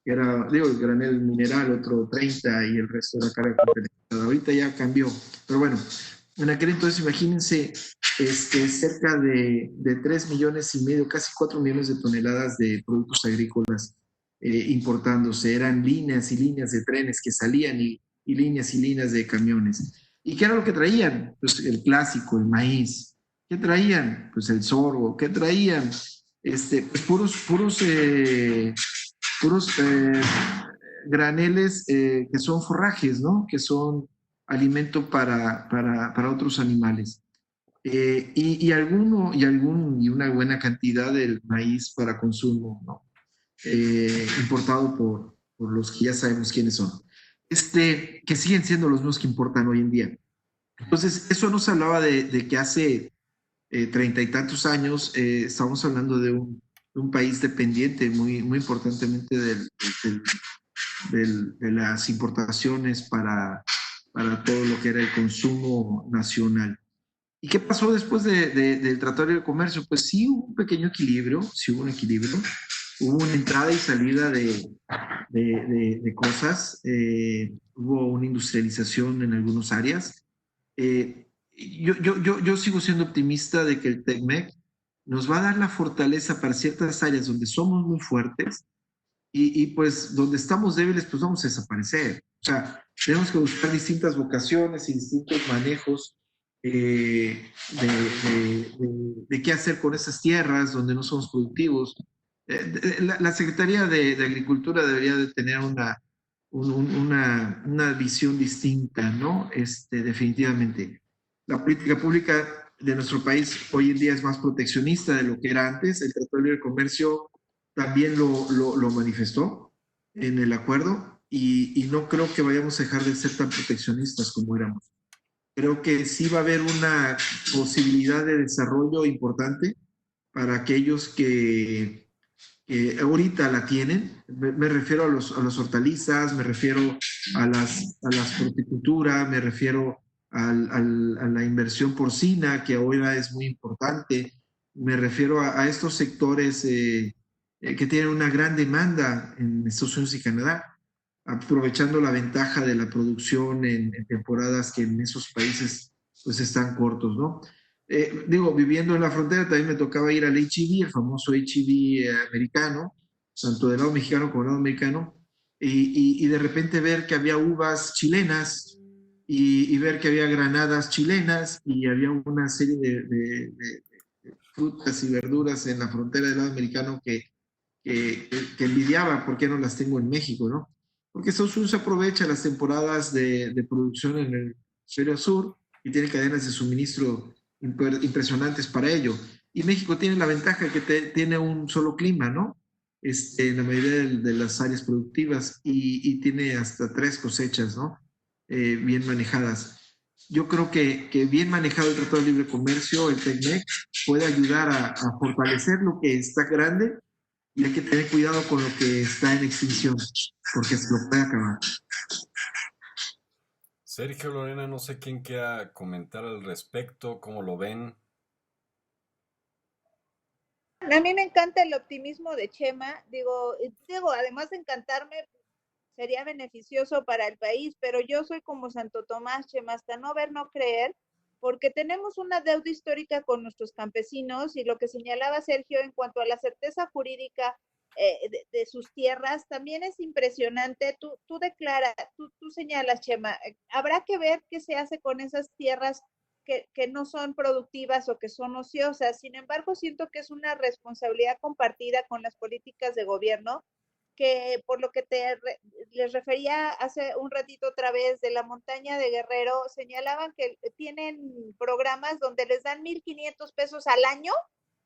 Que era, el granel mineral, otro 30% y el resto de la carga complementada. Ahorita ya cambió, pero bueno, en aquel entonces imagínense cerca de 3,5 millones, casi 4 millones de toneladas de productos agrícolas importándose. Eran líneas y líneas de trenes que salían y líneas y líneas de camiones. ¿Y qué era lo que traían? Pues el clásico, el maíz. ¿Qué traían? Pues el sorgo. ¿Qué traían? Pues puros graneles que son forrajes, ¿no? Que son alimento para otros animales. Y una buena cantidad del maíz para consumo, ¿no? Importado por los que ya sabemos quiénes son, que siguen siendo los mismos que importan hoy en día. Entonces, eso nos hablaba de que hace 30 y tantos años estamos hablando de un país dependiente muy, muy importantemente de las importaciones para todo lo que era el consumo nacional. ¿Y qué pasó después del Tratado de Libre Comercio? Pues sí hubo un pequeño equilibrio, hubo una entrada y salida de cosas, hubo una industrialización en algunas áreas. Yo sigo siendo optimista de que el TECMEC nos va a dar la fortaleza para ciertas áreas donde somos muy fuertes y pues donde estamos débiles, pues vamos a desaparecer. O sea, tenemos que buscar distintas vocaciones y distintos manejos de qué hacer con esas tierras donde no somos productivos. La Secretaría de Agricultura debería de tener una visión distinta, ¿no? Definitivamente. La política pública de nuestro país hoy en día es más proteccionista de lo que era antes. El Tratado de Libre Comercio también lo manifestó en el acuerdo y no creo que vayamos a dejar de ser tan proteccionistas como éramos. Creo que sí va a haber una posibilidad de desarrollo importante para aquellos que ahorita la tienen. Me refiero a las hortalizas, me refiero a las fruticultura, me refiero a la inversión porcina, que ahora es muy importante. Me refiero a estos sectores que tienen una gran demanda en Estados Unidos y Canadá, aprovechando la ventaja de la producción en temporadas que en esos países pues están cortos, ¿no? Digo, viviendo en la frontera también me tocaba ir al H-E-B, el famoso H-E-B americano, tanto del lado mexicano como del lado americano, y de repente ver que había uvas chilenas y ver que había granadas chilenas y había una serie de frutas y verduras en la frontera del lado americano que envidiaba, ¿por qué no las tengo en México, no? Porque Estados Unidos aprovecha las temporadas de producción en el hemisferio sur y tiene cadenas de suministro impresionantes para ello. Y México tiene la ventaja que tiene un solo clima, ¿no? En la mayoría de las áreas productivas y tiene hasta 3 cosechas, ¿no? Bien manejadas. Yo creo que bien manejado el Tratado de Libre Comercio, el TECMEC, puede ayudar a fortalecer lo que está grande y hay que tener cuidado con lo que está en extinción, porque se lo puede acabar. Sergio, Lorena, no sé quién quiera comentar al respecto, cómo lo ven. A mí me encanta el optimismo de Chema, digo, además de encantarme, sería beneficioso para el país, pero yo soy como Santo Tomás, Chema, hasta no ver, no creer, porque tenemos una deuda histórica con nuestros campesinos y lo que señalaba Sergio en cuanto a la certeza jurídica de sus tierras también es impresionante. Tú señalas, Chema, habrá que ver qué se hace con esas tierras que no son productivas o que son ociosas. Sin embargo, siento que es una responsabilidad compartida con las políticas de gobierno que por lo que les refería hace un ratito otra vez de la montaña de Guerrero, señalaban que tienen programas donde les dan 1,500 pesos al año,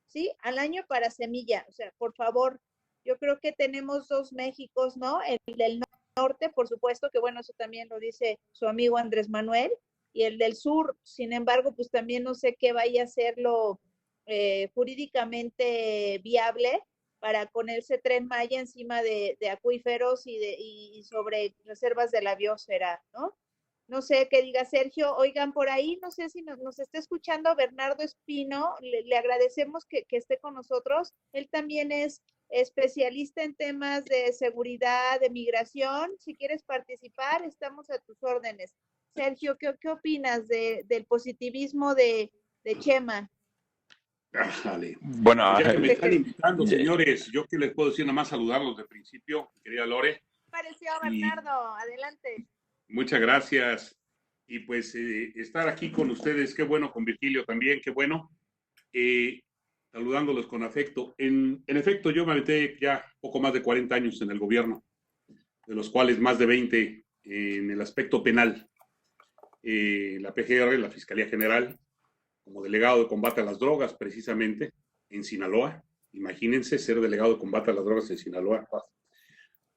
¿sí? Al año para semilla. O sea, por favor, yo creo que tenemos dos Méxicos, ¿no? El del norte, por supuesto, que bueno, eso también lo dice su amigo Andrés Manuel, y el del sur, sin embargo, pues también no sé qué vaya a ser lo jurídicamente viable para ponerse Tren Maya encima de acuíferos y sobre reservas de la biosfera, ¿no? No sé qué diga Sergio. Oigan, por ahí, no sé si nos está escuchando Bernardo Espino, le agradecemos que esté con nosotros. Él también es especialista en temas de seguridad, de migración. Si quieres participar, estamos a tus órdenes. Sergio, ¿qué opinas del positivismo de Chema? Dale. Bueno, Pues ya que me están invitando, señores, yo que les puedo decir nada más saludarlos de principio, querida Lore. Pareció Bernardo, adelante. Muchas gracias. Y pues estar aquí con ustedes, qué bueno, con Virgilio también, qué bueno. Saludándolos con afecto. En efecto, yo me aventé ya poco más de 40 años en el gobierno, de los cuales más de 20 en el aspecto penal. La PGR, la Fiscalía General, como delegado de combate a las drogas, precisamente, en Sinaloa. Imagínense ser delegado de combate a las drogas en Sinaloa,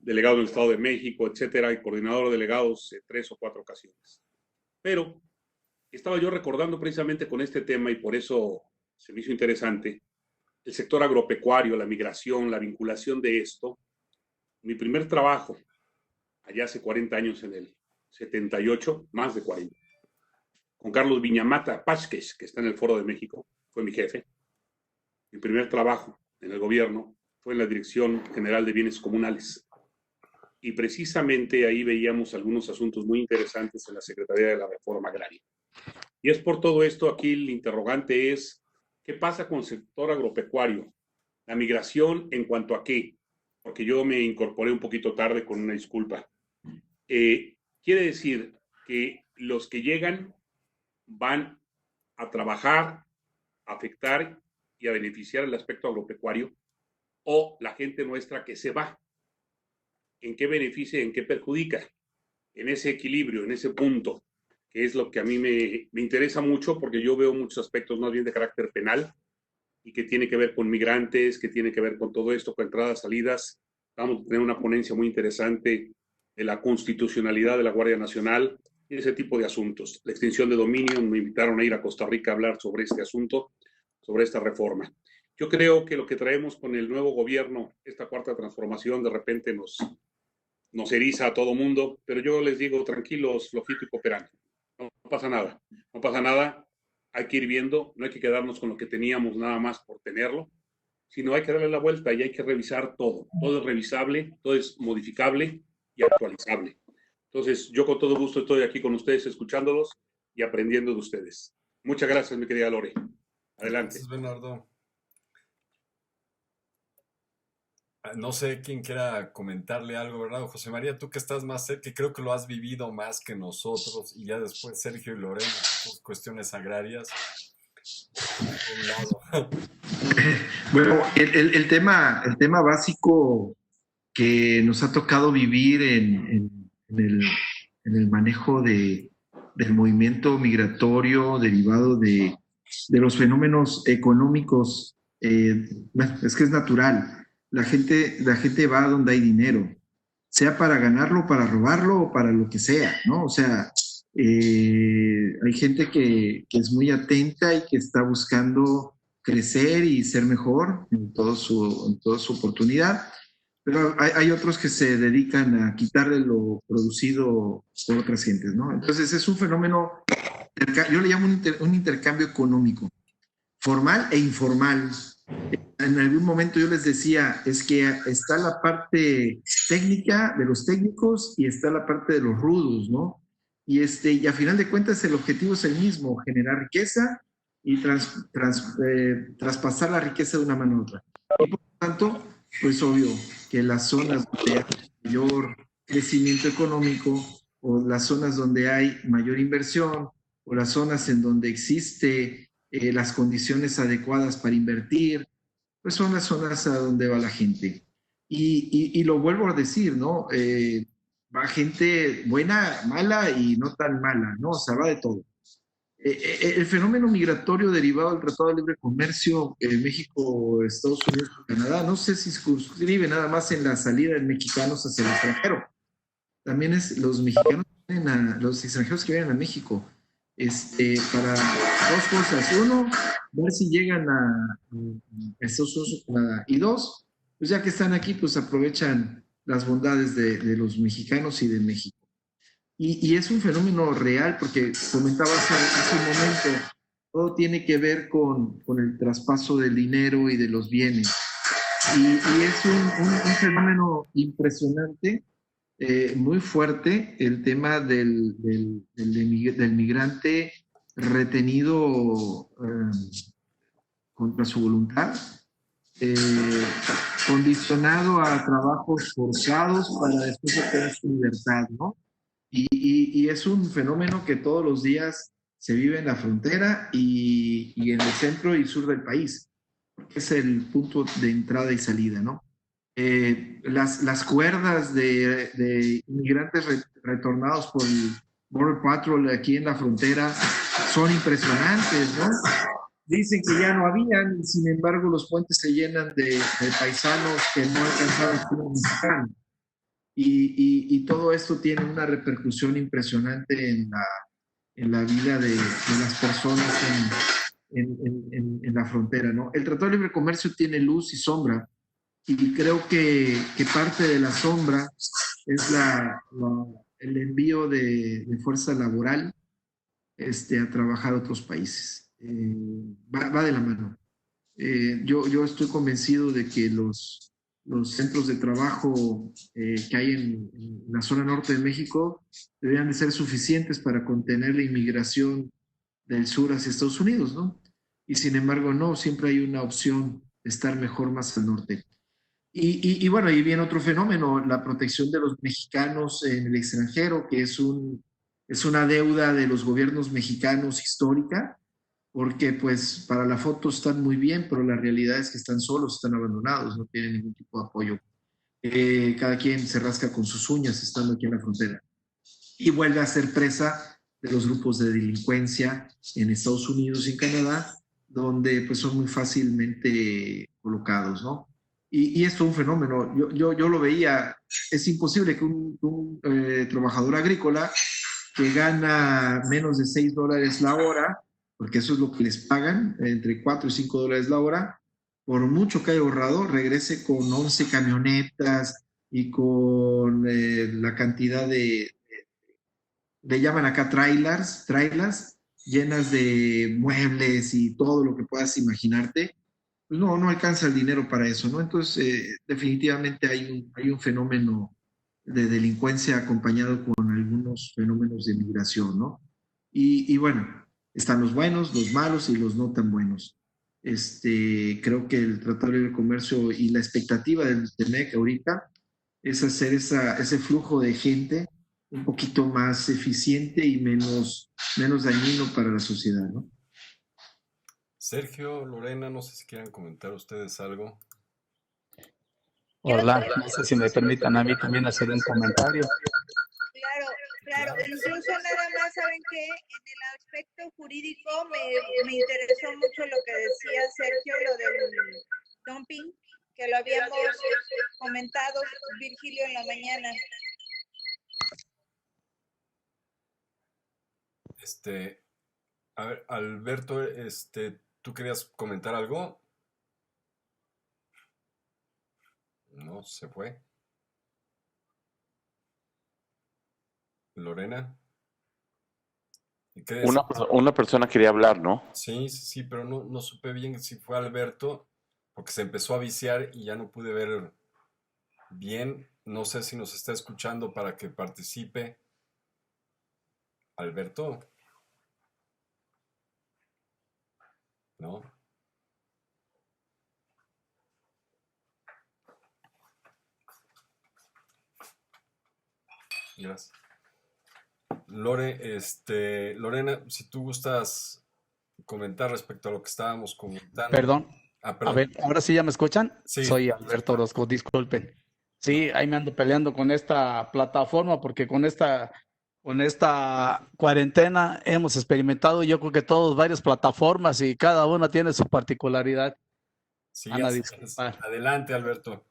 delegado del Estado de México, etcétera, y coordinador de delegados en 3 o 4 ocasiones. Pero estaba yo recordando precisamente con este tema, y por eso se me hizo interesante, el sector agropecuario, la migración, la vinculación de esto. Mi primer trabajo, allá hace 40 años, en el 78, más de 40, con Carlos Viñamata Pásquez, que está en el Foro de México, fue mi jefe. Mi primer trabajo en el gobierno fue en la Dirección General de Bienes Comunales. Y precisamente ahí veíamos algunos asuntos muy interesantes en la Secretaría de la Reforma Agraria. Y es por todo esto, aquí el interrogante es, ¿qué pasa con el sector agropecuario? La migración, ¿en cuanto a qué? Porque yo me incorporé un poquito tarde, con una disculpa. Quiere decir que los que llegan van a trabajar, a afectar y a beneficiar el aspecto agropecuario, o la gente nuestra que se va? ¿En qué beneficia, en qué perjudica? En ese equilibrio, en ese punto, que es lo que a mí me interesa mucho, porque yo veo muchos aspectos más bien de carácter penal y que tiene que ver con migrantes, que tiene que ver con todo esto, con entradas, salidas. Vamos a tener una ponencia muy interesante de la constitucionalidad de la Guardia Nacional y ese tipo de asuntos. La extinción de dominio, me invitaron a ir a Costa Rica a hablar sobre este asunto, sobre esta reforma. Yo creo que lo que traemos con el nuevo gobierno, esta cuarta transformación, de repente nos eriza a todo mundo, pero yo les digo, tranquilos, flojito y cooperando. No pasa nada, no pasa nada. Hay que ir viendo, no hay que quedarnos con lo que teníamos nada más por tenerlo, sino hay que darle la vuelta y hay que revisar todo. Todo es revisable, todo es modificable y actualizable. Entonces, yo con todo gusto estoy aquí con ustedes, escuchándolos y aprendiendo de ustedes. Muchas gracias, mi querida Lore. Adelante. Gracias, Bernardo. No sé quién quiera comentarle algo, ¿verdad? José María, tú que estás más cerca, creo que lo has vivido más que nosotros, y ya después Sergio y Lorena, pues, cuestiones agrarias. Un lado. Bueno, el tema básico que nos ha tocado vivir en el manejo del movimiento migratorio derivado de los fenómenos económicos, bueno, es que es natural. La gente va donde hay dinero, sea para ganarlo, para robarlo o para lo que sea, ¿no? O sea, hay gente que es muy atenta y que está buscando crecer y ser mejor en toda su oportunidad, pero hay otros que se dedican a quitarle lo producido por otras gentes, ¿no? Entonces es un fenómeno, yo le llamo un intercambio económico, formal e informal. En algún momento yo les decía, es que está la parte técnica de los técnicos y está la parte de los rudos, ¿no? Y a final de cuentas el objetivo es el mismo, generar riqueza y traspasar la riqueza de una mano a otra. Y por lo tanto, pues obvio que las zonas donde hay mayor crecimiento económico o las zonas donde hay mayor inversión o las zonas en donde existe las condiciones adecuadas para invertir, pues son las zonas a donde va la gente. Y lo vuelvo a decir, ¿no? Va gente buena, mala y no tan mala, ¿no? O sea, va de todo. El fenómeno migratorio derivado del Tratado de Libre Comercio México, Estados Unidos y Canadá, no sé si circunscribe nada más en la salida de mexicanos hacia el extranjero. También es los mexicanos, los extranjeros que vienen a México, para dos cosas. Uno, ver si llegan a Estados Unidos o Canadá. Y dos, pues ya que están aquí, pues aprovechan las bondades de los mexicanos y de México. Y es un fenómeno real, porque comentaba hace un momento, todo tiene que ver con el traspaso del dinero y de los bienes. Y es un fenómeno impresionante, muy fuerte, el tema del migrante retenido contra su voluntad, condicionado a trabajos forzados para después obtener su libertad, ¿no? Y es un fenómeno que todos los días se vive en la frontera y en el centro y sur del país, porque es el punto de entrada y salida, ¿no? Las cuerdas de inmigrantes retornados por el Border Patrol aquí en la frontera son impresionantes, ¿no? Dicen que ya no habían, sin embargo los puentes se llenan de paisanos que no alcanzaron el fútbol mexicano. Y todo esto tiene una repercusión impresionante en la vida de las personas en la frontera, ¿no? El Tratado de Libre Comercio tiene luz y sombra, y creo que parte de la sombra es el envío de fuerza laboral a trabajar a otros países. Va de la mano. Yo estoy convencido de que los centros de trabajo que hay en la zona norte de México deberían de ser suficientes para contener la inmigración del sur hacia Estados Unidos, ¿no? Y sin embargo, no, siempre hay una opción de estar mejor más al norte. Y bueno, ahí viene otro fenómeno, la protección de los mexicanos en el extranjero, que es una deuda de los gobiernos mexicanos histórica, porque pues para la foto están muy bien, pero la realidad es que están solos, están abandonados, no tienen ningún tipo de apoyo. Cada quien se rasca con sus uñas estando aquí en la frontera y vuelve a ser presa de los grupos de delincuencia en Estados Unidos y en Canadá, donde pues son muy fácilmente colocados, ¿no? Y esto es un fenómeno, yo lo veía, es imposible que un trabajador agrícola que gana menos de $6 la hora, porque eso es lo que les pagan, entre $4 y $5 la hora, por mucho que haya ahorrado, regrese con 11 camionetas y con la cantidad le llaman acá trailers llenas de muebles y todo lo que puedas imaginarte. Pues no alcanza el dinero para eso, ¿no? Entonces, definitivamente hay un fenómeno de delincuencia acompañado con algunos fenómenos de migración, ¿no? Y bueno, están los buenos, los malos y los no tan buenos. Creo que el Tratado de Libre Comercio y la expectativa del TEMEC ahorita es hacer ese flujo de gente un poquito más eficiente y menos dañino para la sociedad, ¿no? Sergio, Lorena, no sé si quieran comentar ustedes algo. Hola, no sé si me permitan a mí también hacer un comentario. Claro, incluso nada más, ¿saben qué? En el aspecto jurídico me interesó mucho lo que decía Sergio, lo del dumping, que lo habíamos comentado, Virgilio, en la mañana. A ver, Alberto, ¿tú querías comentar algo? No, se fue. Lorena. Una persona quería hablar, ¿no? Sí, pero no supe bien si fue Alberto, porque se empezó a viciar y ya no pude ver bien. No sé si nos está escuchando para que participe. Alberto. ¿No? Gracias. Lorena, si tú gustas comentar respecto a lo que estábamos comentando. Perdón. Perdón. A ver, ¿ahora sí ya me escuchan? Sí. Soy Alberto Orozco, disculpen. Sí, ahí me ando peleando con esta plataforma porque con esta cuarentena hemos experimentado, yo creo que todos, varias plataformas y cada una tiene su particularidad. Sí, Adelante, Alberto.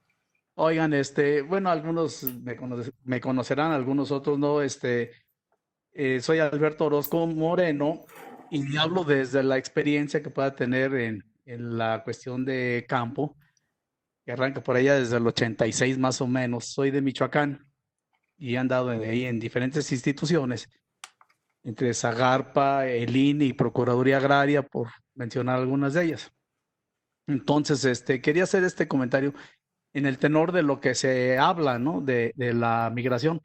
Oigan, bueno, algunos me conocerán, algunos otros no. Soy Alberto Orozco Moreno y hablo desde la experiencia que pueda tener en la cuestión de campo, que arranca por allá desde el 86 más o menos. Soy de Michoacán y he andado ahí en diferentes instituciones, entre Zagarpa, el INE y Procuraduría Agraria, por mencionar algunas de ellas. Entonces, quería hacer este comentario en el tenor de lo que se habla, ¿no? De la migración.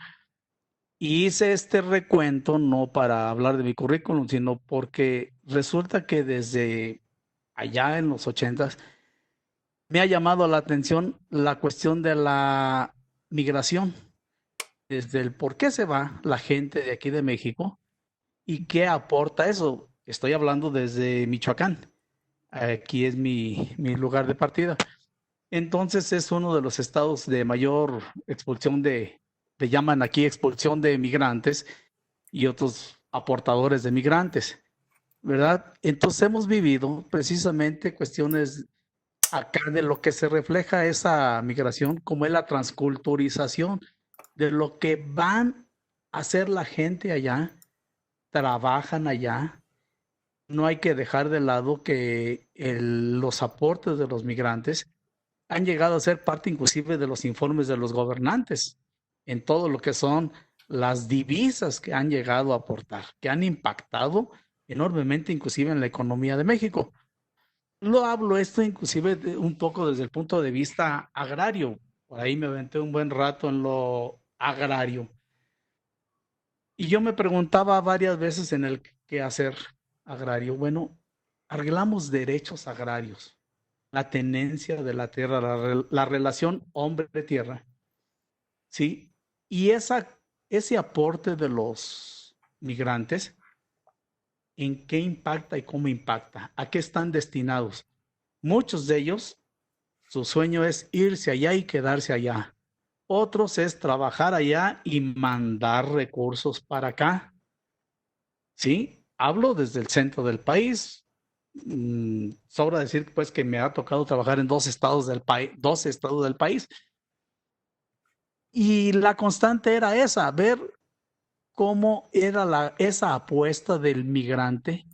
Y hice este recuento no para hablar de mi currículum, sino porque resulta que desde allá en los 80s me ha llamado la atención la cuestión de la migración, desde el por qué se va la gente de aquí de México y qué aporta eso. Estoy hablando desde Michoacán. Aquí es mi lugar de partida. Entonces es uno de los estados de mayor expulsión le llaman aquí expulsión de migrantes y otros aportadores de migrantes, ¿verdad? Entonces hemos vivido precisamente cuestiones acá de lo que se refleja esa migración, como es la transculturización de lo que van a hacer la gente allá, trabajan allá. No hay que dejar de lado que los aportes de los migrantes han llegado a ser parte inclusive de los informes de los gobernantes en todo lo que son las divisas que han llegado a aportar, que han impactado enormemente inclusive en la economía de México. Lo hablo esto inclusive un poco desde el punto de vista agrario. Por ahí me aventé un buen rato en lo agrario. Y yo me preguntaba varias veces en el quehacer agrario, bueno, arreglamos derechos agrarios, la tenencia de la tierra, la relación hombre-tierra, ¿sí? Y ese aporte de los migrantes en qué impacta y cómo impacta, a qué están destinados. Muchos de ellos, su sueño es irse allá y quedarse allá. Otros es trabajar allá y mandar recursos para acá. ¿Sí? Hablo desde el centro del país. Sobra decir pues que me ha tocado trabajar en 12 estados del país. Y la constante era esa, ver cómo era esa apuesta del migrante,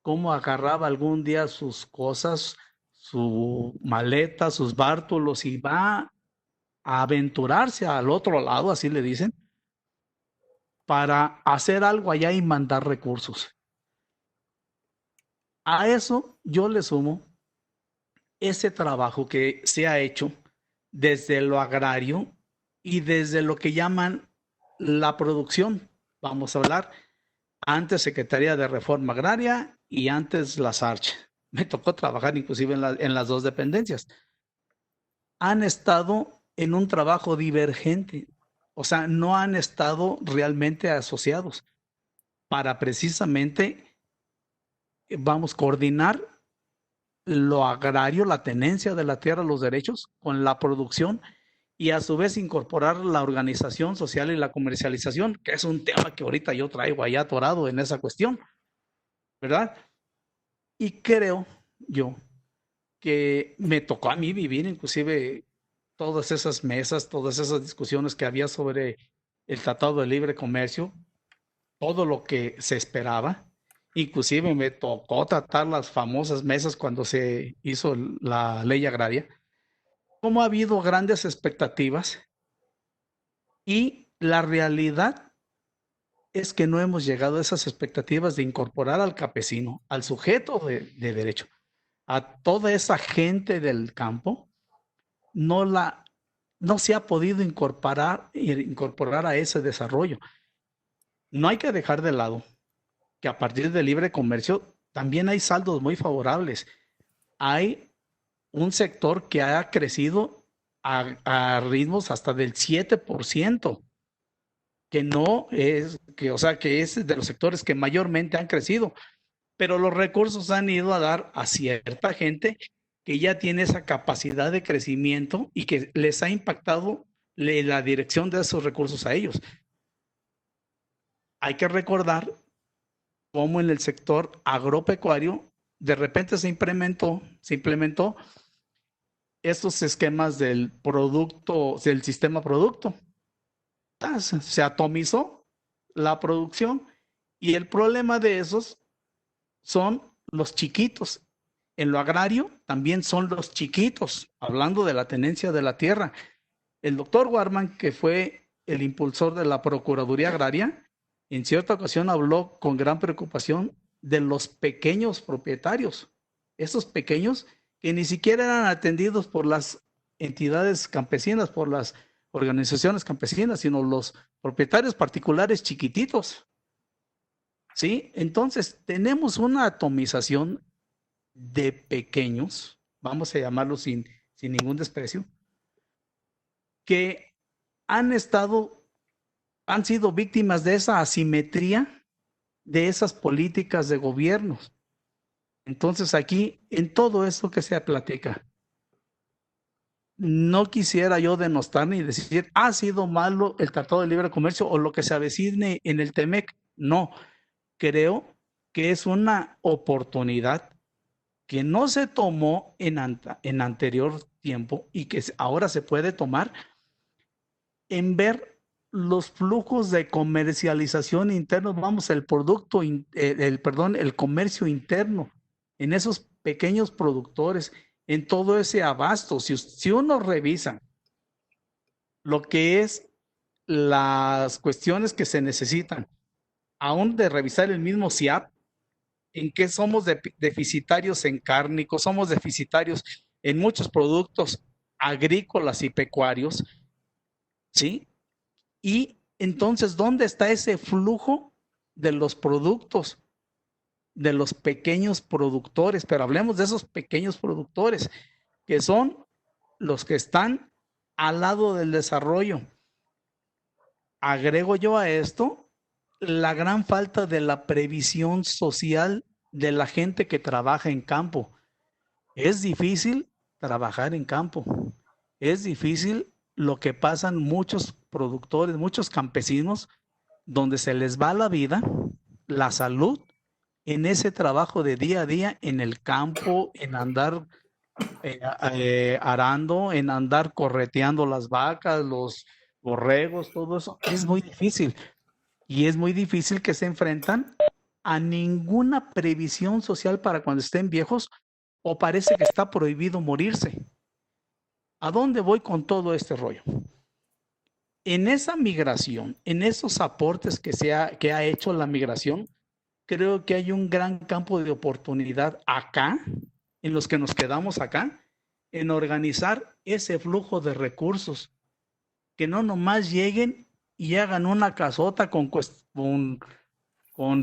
cómo agarraba algún día sus cosas, su maleta, sus bártulos y va a aventurarse al otro lado, así le dicen, para hacer algo allá y mandar recursos. A eso yo le sumo ese trabajo que se ha hecho desde lo agrario y desde lo que llaman la producción. Vamos a hablar antes Secretaría de Reforma Agraria y antes la SARCH. Me tocó trabajar inclusive en las dos dependencias. Han estado en un trabajo divergente, o sea, no han estado realmente asociados para precisamente, vamos, coordinar lo agrario, la tenencia de la tierra, los derechos, con la producción y a su vez incorporar la organización social y la comercialización, que es un tema que ahorita yo traigo allá atorado en esa cuestión, ¿verdad? Y creo yo que me tocó a mí vivir inclusive todas esas mesas, todas esas discusiones que había sobre el Tratado de Libre Comercio, todo lo que se esperaba. Inclusive me tocó tratar las famosas mesas cuando se hizo la ley agraria. Cómo ha habido grandes expectativas y la realidad es que no hemos llegado a esas expectativas de incorporar al campesino, al sujeto de derecho, a toda esa gente del campo, no se ha podido incorporar a ese desarrollo. No hay que dejar de lado que a partir del libre comercio también hay saldos muy favorables. Hay un sector que ha crecido a ritmos hasta del 7%, que no es, o sea, que es de los sectores que mayormente han crecido, pero los recursos han ido a dar a cierta gente que ya tiene esa capacidad de crecimiento y que les ha impactado la dirección de esos recursos a ellos. Hay que recordar cómo en el sector agropecuario de repente se implementó estos esquemas del producto, del sistema producto. Se atomizó la producción y el problema de esos son los chiquitos. En lo agrario también son los chiquitos, hablando de la tenencia de la tierra. El doctor Warman, que fue el impulsor de la Procuraduría Agraria, en cierta ocasión habló con gran preocupación de los pequeños propietarios, esos pequeños que ni siquiera eran atendidos por las entidades campesinas, por las organizaciones campesinas, sino los propietarios particulares chiquititos. ¿Sí? Entonces, tenemos una atomización de pequeños, vamos a llamarlos sin ningún desprecio, que han sido víctimas de esa asimetría de esas políticas de gobierno. Entonces aquí, en todo esto que se platica, no quisiera yo denostar ni decir, ha sido malo el Tratado de Libre Comercio o lo que se avecine en el TEMEC. No, creo que es una oportunidad que no se tomó en anterior tiempo y que ahora se puede tomar en ver los flujos de comercialización internos, vamos, el comercio interno, en esos pequeños productores, en todo ese abasto. Si uno revisa lo que es las cuestiones que se necesitan, aún de revisar el mismo CIAP, en qué somos deficitarios en cárnicos, somos deficitarios en muchos productos agrícolas y pecuarios, ¿sí? Y entonces, ¿dónde está ese flujo de los productos, de los pequeños productores? Pero hablemos de esos pequeños productores, que son los que están al lado del desarrollo. Agrego yo a esto la gran falta de la previsión social de la gente que trabaja en campo. Es difícil trabajar en campo. Es difícil lo que pasan muchos productores, muchos campesinos, donde se les va la vida, la salud, en ese trabajo de día a día en el campo, en andar arando, en andar correteando las vacas, los borregos, todo eso. Es muy difícil. Y es muy difícil que se enfrentan a ninguna previsión social para cuando estén viejos, o parece que está prohibido morirse. ¿A dónde voy con todo este rollo? En esa migración, en esos aportes que ha hecho la migración, creo que hay un gran campo de oportunidad acá, en los que nos quedamos acá, en organizar ese flujo de recursos, que no nomás lleguen y hagan una casota con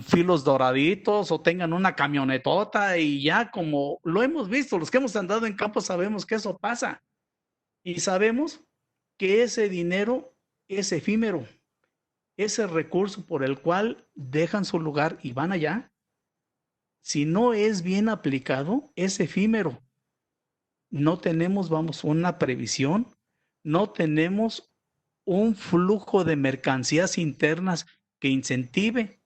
filos doraditos o tengan una camionetota y ya, como lo hemos visto, los que hemos andado en campo sabemos que eso pasa. Y sabemos que ese dinero es efímero, ese recurso por el cual dejan su lugar y van allá, si no es bien aplicado, es efímero. No tenemos, una previsión, no tenemos un flujo de mercancías internas que incentive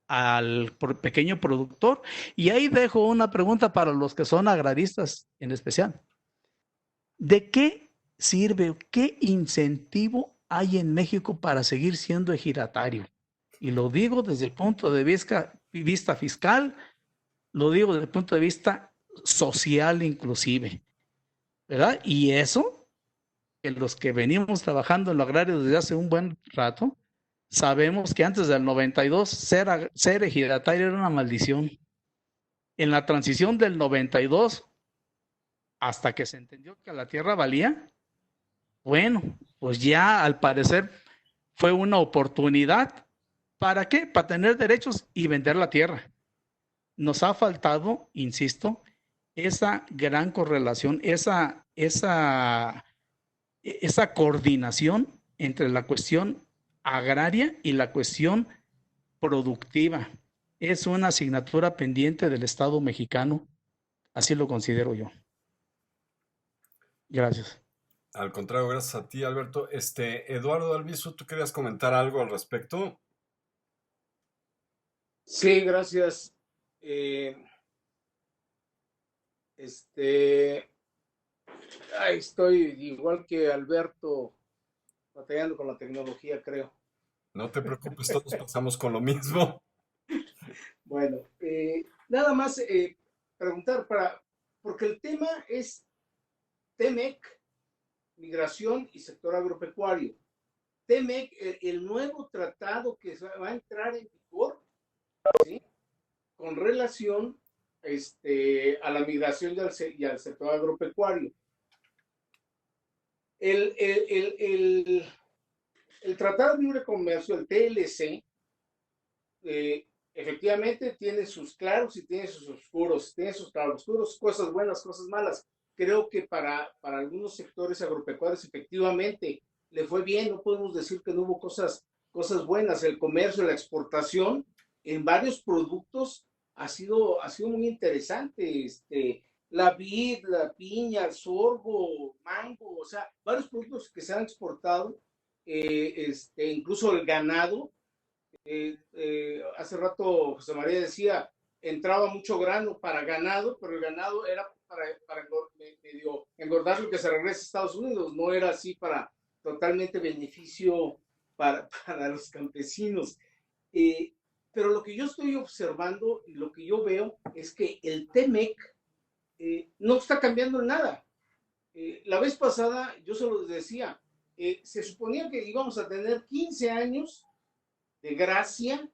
al pequeño productor. Y ahí dejo una pregunta para los que son agraristas en especial. ¿De qué sirve, qué incentivo hay en México para seguir siendo ejidatario? Y lo digo desde el punto de vista fiscal, lo digo desde el punto de vista social inclusive, ¿verdad? Y eso, que los que venimos trabajando en lo agrario desde hace un buen rato, sabemos que antes del 92 ser ejidatario era una maldición. En la transición del 92, hasta que se entendió que la tierra valía, bueno, pues ya al parecer fue una oportunidad. ¿Para qué? Para tener derechos y vender la tierra. Nos ha faltado, insisto, esa gran correlación, esa coordinación entre la cuestión agraria y la cuestión productiva. Es una asignatura pendiente del Estado mexicano, así lo considero yo. Gracias. Al contrario, gracias a ti, Alberto. Eduardo Albizu, ¿tú querías comentar algo al respecto? Sí, gracias. Estoy igual que Alberto, batallando con la tecnología, creo. No te preocupes, todos pasamos con lo mismo. Bueno, nada más preguntar porque el tema es TEMEC, migración y sector agropecuario. TEMEC, el nuevo tratado que va a entrar en vigor, ¿sí?, con relación a la migración y al sector agropecuario. El Tratado de Libre Comercio, el TLC, efectivamente tiene sus claros y tiene sus oscuros, cosas buenas, cosas malas. Creo que para algunos sectores agropecuarios efectivamente le fue bien, no podemos decir que no hubo cosas buenas. El comercio, la exportación en varios productos ha sido muy interesante. La vid, la piña, el sorgo, mango, o sea, varios productos que se han exportado, incluso el ganado. Hace rato José María decía, entraba mucho grano para ganado, pero el ganado era para medio engordar lo que se regresa a Estados Unidos, no era así para totalmente beneficio para los campesinos. Pero lo que yo estoy observando y lo que yo veo es que el TEMEC no está cambiando en nada. La vez pasada, yo se lo decía, se suponía que íbamos a tener 15 años de gracia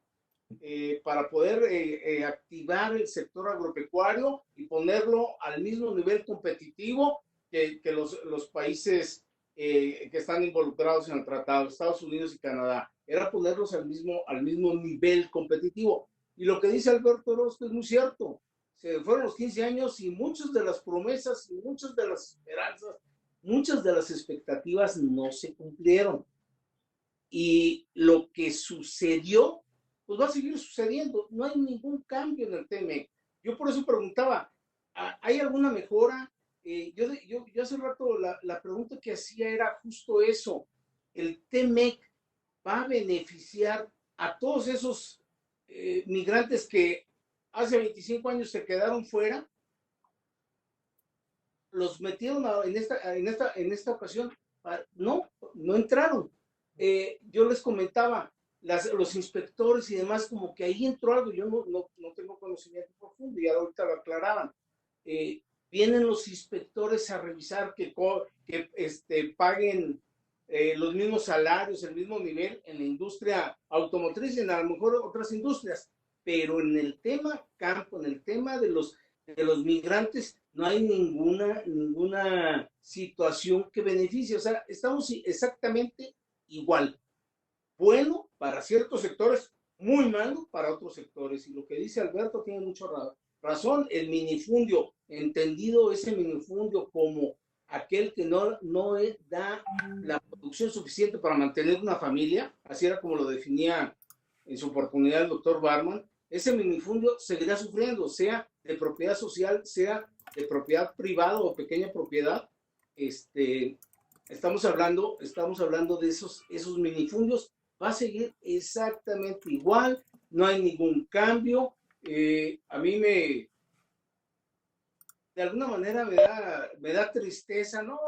para poder activar el sector agropecuario y ponerlo al mismo nivel competitivo que los países que están involucrados en el tratado, Estados Unidos y Canadá. Era ponerlos al mismo nivel competitivo. Y lo que dice Alberto Orozco es muy cierto. Se fueron los 15 años y muchas de las promesas, muchas de las esperanzas, muchas de las expectativas no se cumplieron. Y lo que sucedió pues va a seguir sucediendo. No hay ningún cambio en el TEMEC. Yo por eso preguntaba, ¿hay alguna mejora? Yo hace rato la pregunta que hacía era justo eso. ¿El TEMEC va a beneficiar a todos esos migrantes que hace 25 años se quedaron fuera? Los metieron en esta ocasión. No entraron. Yo les comentaba, los inspectores y demás, como que ahí entró algo. Yo no tengo conocimiento profundo, y ahorita lo aclaraban. Vienen los inspectores a revisar que paguen los mismos salarios, el mismo nivel en la industria automotriz y en a lo mejor otras industrias, pero en el tema campo, en el tema de los migrantes, no hay ninguna situación que beneficie. O sea, estamos exactamente igual. Bueno para ciertos sectores, muy malo para otros sectores. Y lo que dice Alberto tiene mucha razón. El minifundio, entendido ese minifundio como aquel que no da la producción suficiente para mantener una familia, así era como lo definía en su oportunidad el doctor Barman, ese minifundio seguirá sufriendo, sea de propiedad social, sea de propiedad privada o pequeña propiedad. Estamos hablando de esos minifundios. Va a seguir exactamente igual, no hay ningún cambio. A mí de alguna manera me da tristeza, ¿no?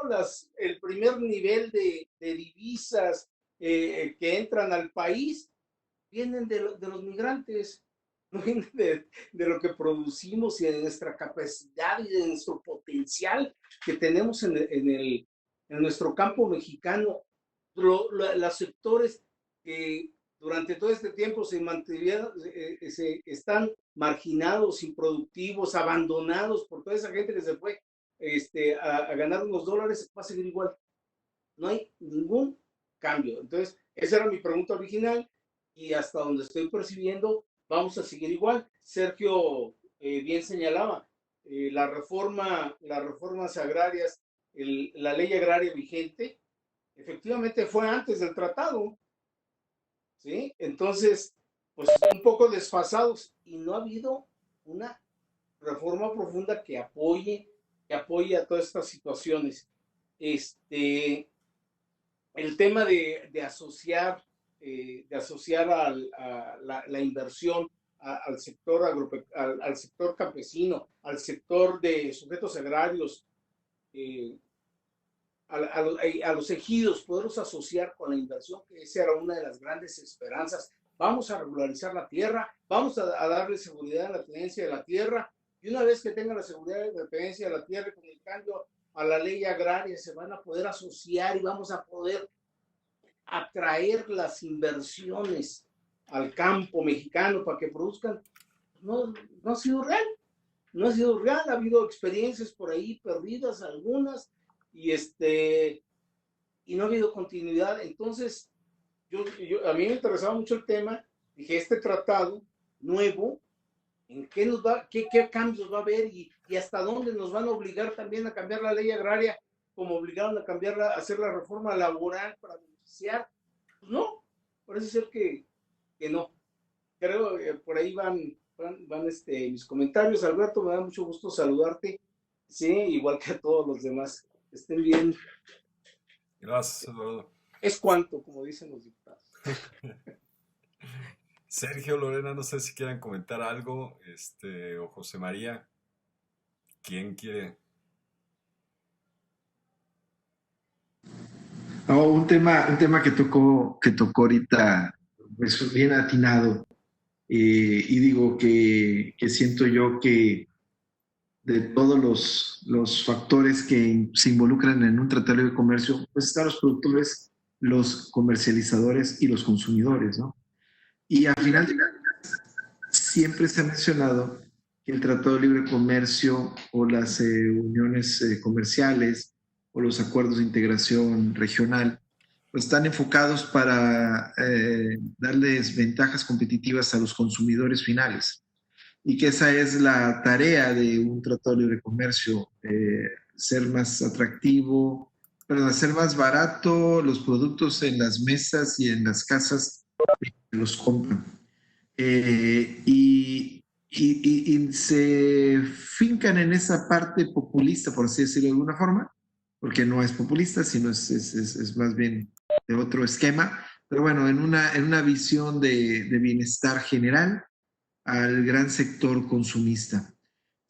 El primer nivel de divisas que entran al país vienen de los migrantes, no vienen de lo que producimos y de nuestra capacidad y de nuestro potencial que tenemos en nuestro campo mexicano. Los sectores que durante todo este tiempo se mantuvieron, están marginados, improductivos, abandonados por toda esa gente que se fue a ganar unos dólares, va a seguir igual. No hay ningún cambio. Entonces, esa era mi pregunta original, y hasta donde estoy percibiendo, vamos a seguir igual. Sergio bien señalaba, las reformas agrarias, la ley agraria vigente, efectivamente fue antes del tratado, ¿sí? Entonces, pues un poco desfasados, y no ha habido una reforma profunda que apoye a todas estas situaciones. El tema de asociar la inversión al sector al sector campesino, al sector de sujetos agrarios, a los ejidos, poderlos asociar con la inversión, que esa era una de las grandes esperanzas. Vamos a regularizar la tierra, vamos a darle seguridad a la tenencia de la tierra, y una vez que tengan la seguridad de la tenencia de la tierra, con el cambio a la ley agraria, se van a poder asociar y vamos a poder atraer las inversiones al campo mexicano para que produzcan. No ha sido real, ha habido experiencias por ahí perdidas, algunas, y no ha habido continuidad. Entonces, a mí me interesaba mucho el tema. Dije, este tratado nuevo, ¿en qué qué cambios va a haber y hasta dónde nos van a obligar también a cambiar la ley agraria, como obligaron a hacer la reforma laboral para beneficiar? Pues no, parece ser que no. Creo que por ahí van mis comentarios. Alberto, me da mucho gusto saludarte. Sí, igual que a todos los demás. Estén bien. Gracias, Eduardo. Es cuanto, como dicen los diputados. Sergio, Lorena, no sé si quieran comentar algo, o José María. ¿Quién quiere? No, un tema que tocó ahorita, pues bien atinado, y digo que siento yo que de todos los factores que se involucran en un tratado de comercio, pues están los productores, los comercializadores y los consumidores, ¿no? Y al final siempre se ha mencionado que el Tratado de Libre Comercio o las uniones comerciales o los acuerdos de integración regional pues están enfocados para darles ventajas competitivas a los consumidores finales, y que esa es la tarea de un Tratado de Libre Comercio, ser más atractivo, hacer más barato los productos en las mesas y en las casas que los compran. Y se fincan en esa parte populista, por así decirlo de alguna forma, porque no es populista, sino es más bien de otro esquema, pero bueno, en una visión de bienestar general al gran sector consumista.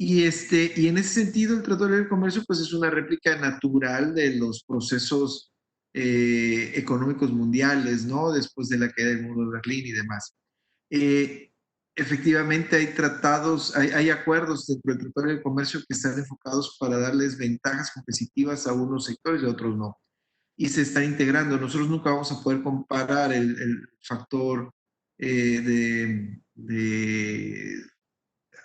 Y en ese sentido, el Tratado de Libre Comercio pues, es una réplica natural de los procesos económicos mundiales, ¿no? Después de la caída del muro de Berlín y demás. Eh, Efectivamente, hay tratados, hay acuerdos dentro del Tratado de Libre Comercio que están enfocados para darles ventajas competitivas a unos sectores y a otros no. Y se están integrando. Nosotros nunca vamos a poder comparar el factor de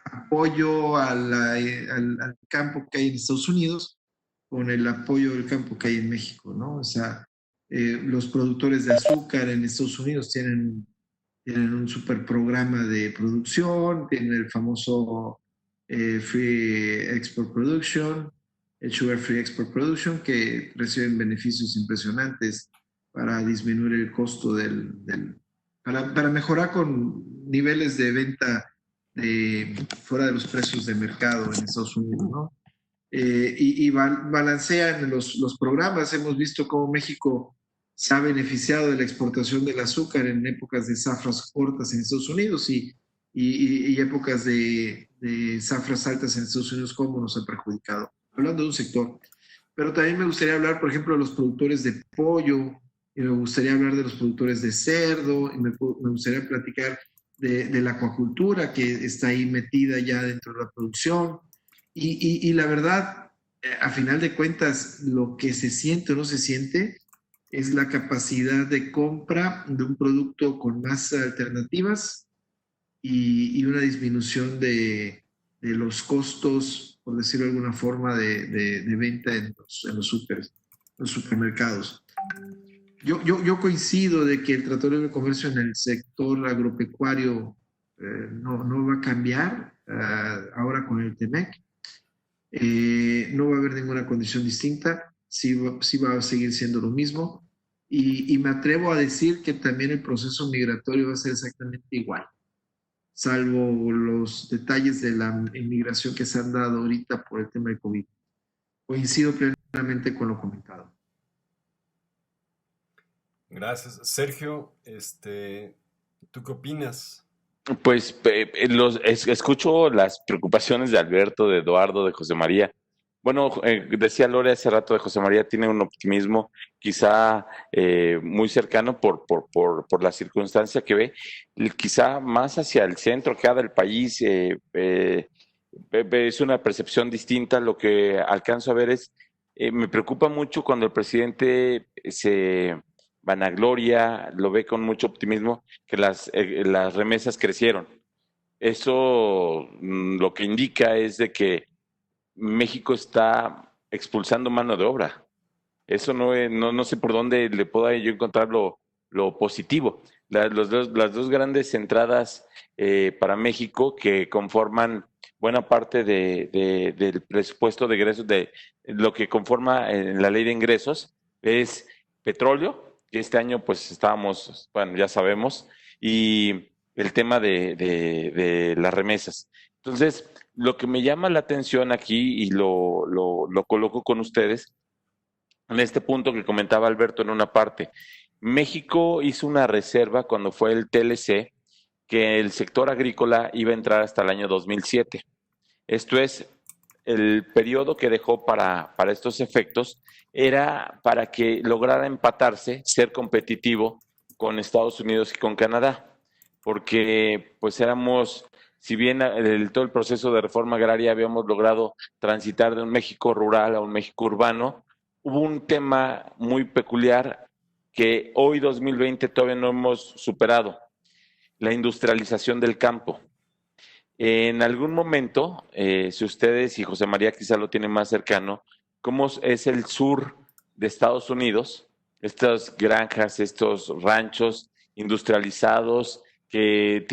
apoyo al campo que hay en Estados Unidos con el apoyo del campo que hay en México, ¿no? O sea, los productores de azúcar en Estados Unidos tienen un super programa de producción, tienen el famoso Free Export Production, el Sugar Free Export Production, que reciben beneficios impresionantes para disminuir el costo para mejorar con niveles de venta fuera de los precios de mercado en Estados Unidos, ¿no? Y balancean los programas. Hemos visto cómo México se ha beneficiado de la exportación del azúcar en épocas de zafras cortas en Estados Unidos y épocas de zafras altas en Estados Unidos, cómo nos ha perjudicado. Hablando de un sector. Pero también me gustaría hablar, por ejemplo, de los productores de pollo, y me gustaría hablar de los productores de cerdo, y me gustaría platicar de la acuacultura que está ahí metida ya dentro de la producción. Y la verdad, a final de cuentas, lo que se siente o no se siente es la capacidad de compra de un producto con más alternativas y una disminución de los costos, por decirlo de alguna forma, de venta en los supermercados. Yo coincido de que el Tratado de Libre Comercio en el sector agropecuario no va a cambiar ahora con el TEMEC. No va a haber ninguna condición distinta, sí va a seguir siendo lo mismo. Y me atrevo a decir que también el proceso migratorio va a ser exactamente igual, salvo los detalles de la inmigración que se han dado ahorita por el tema de COVID. Coincido plenamente con lo comentado. Gracias. Sergio, ¿tú qué opinas? Pues escucho las preocupaciones de Alberto, de Eduardo, de José María. Bueno, decía Lore hace rato de José María, tiene un optimismo quizá muy cercano por la circunstancia que ve, quizá más hacia el centro que del país. Es una percepción distinta. Lo que alcanzo a ver me preocupa mucho cuando el presidente se vanagloria, lo ve con mucho optimismo, que las remesas crecieron. Eso lo que indica es de que México está expulsando mano de obra. Eso no sé por dónde le puedo yo encontrar lo positivo. Las dos grandes entradas para México que conforman buena parte del presupuesto de ingresos, de lo que conforma la ley de ingresos, es petróleo, que este año pues estábamos, bueno, ya sabemos, y el tema de las remesas. Entonces, lo que me llama la atención aquí, y lo coloco con ustedes, en este punto que comentaba Alberto en una parte, México hizo una reserva cuando fue el TLC, que el sector agrícola iba a entrar hasta el año 2007. Esto es, el periodo que dejó para estos efectos era para que lograra empatarse, ser competitivo con Estados Unidos y con Canadá, porque pues éramos, si bien todo el proceso de reforma agraria habíamos logrado transitar de un México rural a un México urbano, hubo un tema muy peculiar que hoy 2020 todavía no hemos superado, la industrialización del campo. En algún momento, si ustedes y José María quizá lo tienen más cercano, cómo es el sur de Estados Unidos, estas granjas, estos ranchos industrializados que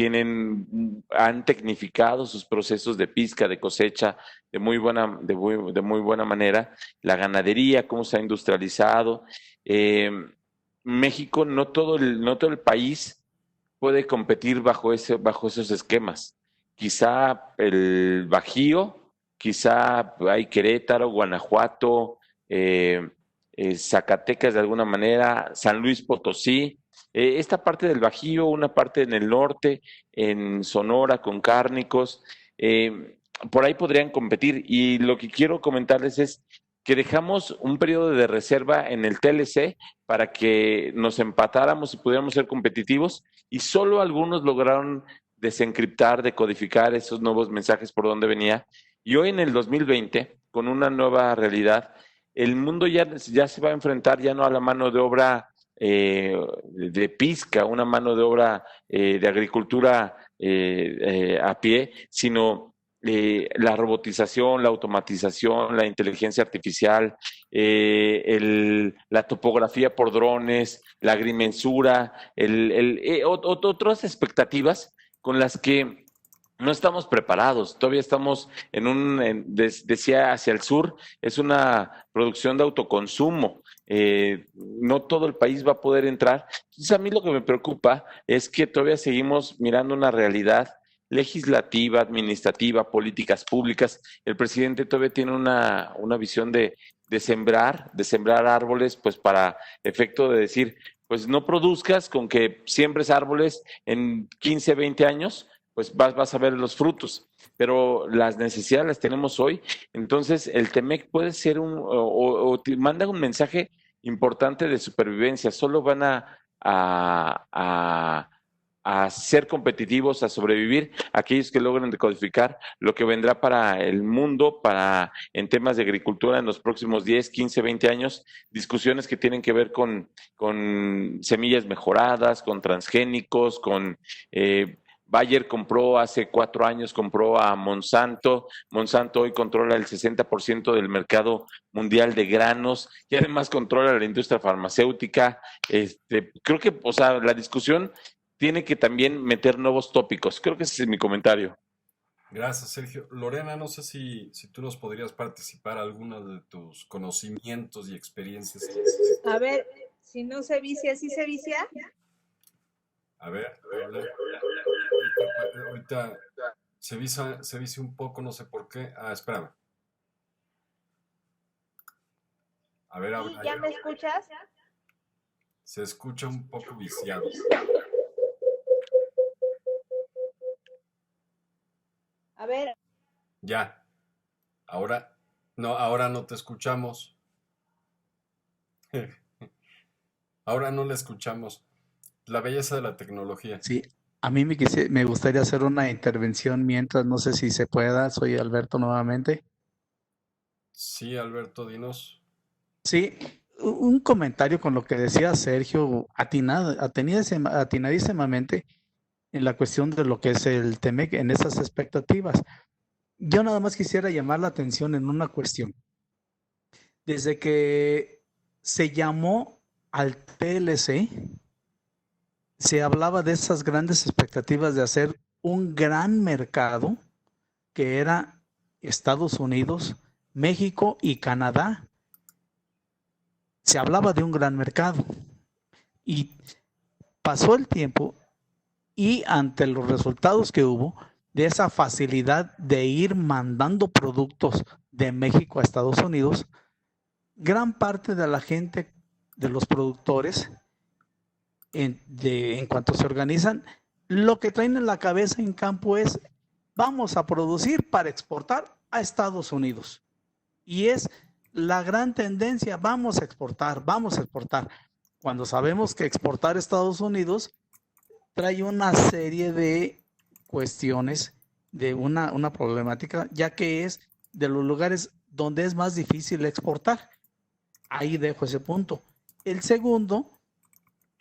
han tecnificado sus procesos de pizca, de cosecha de muy buena manera, la ganadería, cómo se ha industrializado. México, no todo el país puede competir bajo esos esquemas. Quizá el Bajío, quizá hay Querétaro, Guanajuato, Zacatecas de alguna manera, San Luis Potosí, esta parte del Bajío, una parte en el norte, en Sonora con cárnicos, por ahí podrían competir. Y lo que quiero comentarles es que dejamos un periodo de reserva en el TLC para que nos empatáramos y pudiéramos ser competitivos, y solo algunos lograron desencriptar, decodificar esos nuevos mensajes por donde venía. Y hoy en el 2020, con una nueva realidad, el mundo ya se va a enfrentar ya no a la mano de obra de pizca, una mano de obra de agricultura a pie, sino la robotización, la automatización, la inteligencia artificial, la topografía por drones, la agrimensura, otras expectativas con las que no estamos preparados. Todavía estamos decía, hacia el sur, es una producción de autoconsumo. No todo el país va a poder entrar. Entonces, a mí lo que me preocupa es que todavía seguimos mirando una realidad legislativa, administrativa, políticas públicas. El presidente todavía tiene una visión de sembrar árboles, pues para efecto de decir, pues no produzcas, con que siembres árboles en 15, 20 años, pues vas a ver los frutos. Pero las necesidades las tenemos hoy. Entonces, el TEMEC puede ser o te manda un mensaje importante de supervivencia. Solo van a ser competitivos, a sobrevivir aquellos que logren decodificar lo que vendrá para el mundo, en temas de agricultura en los próximos 10, 15, 20 años, discusiones que tienen que ver con semillas mejoradas, con transgénicos, con Bayer compró hace 4 años, compró a Monsanto. Monsanto hoy controla el 60% del mercado mundial de granos y además controla la industria farmacéutica. Creo que, o sea, la discusión tiene que también meter nuevos tópicos. Creo que ese es mi comentario. Gracias, Sergio. Lorena, no sé si tú nos podrías participar algunos de tus conocimientos y experiencias. A ver, si no se vicia, ¿sí se vicia? A ver, ahorita se vicia un poco, no sé por qué. Espérame. A ver, ¿Ya me escuchas? Se escucha un poco viciado. A ver. Ya. Ahora no te escuchamos. Ahora no la escuchamos. La belleza de la tecnología. Sí, a mí me gustaría hacer una intervención mientras, no sé si se pueda. Soy Alberto nuevamente. Sí, Alberto, dinos. Sí, un comentario con lo que decía Sergio, atinadísimamente en la cuestión de lo que es el TEMEC, en esas expectativas. Yo nada más quisiera llamar la atención en una cuestión. Desde que se llamó al TLC, se hablaba de esas grandes expectativas de hacer un gran mercado que era Estados Unidos, México y Canadá. Se hablaba de un gran mercado y pasó el tiempo y ante los resultados que hubo de esa facilidad de ir mandando productos de México a Estados Unidos, gran parte de la gente, de los productores, en cuanto se organizan, lo que traen en la cabeza en campo es: vamos a producir para exportar a Estados Unidos. Y es la gran tendencia: vamos a exportar. Cuando sabemos que exportar a Estados Unidos trae una serie de cuestiones, de una problemática, ya que es de los lugares donde es más difícil exportar. Ahí dejo ese punto. El segundo,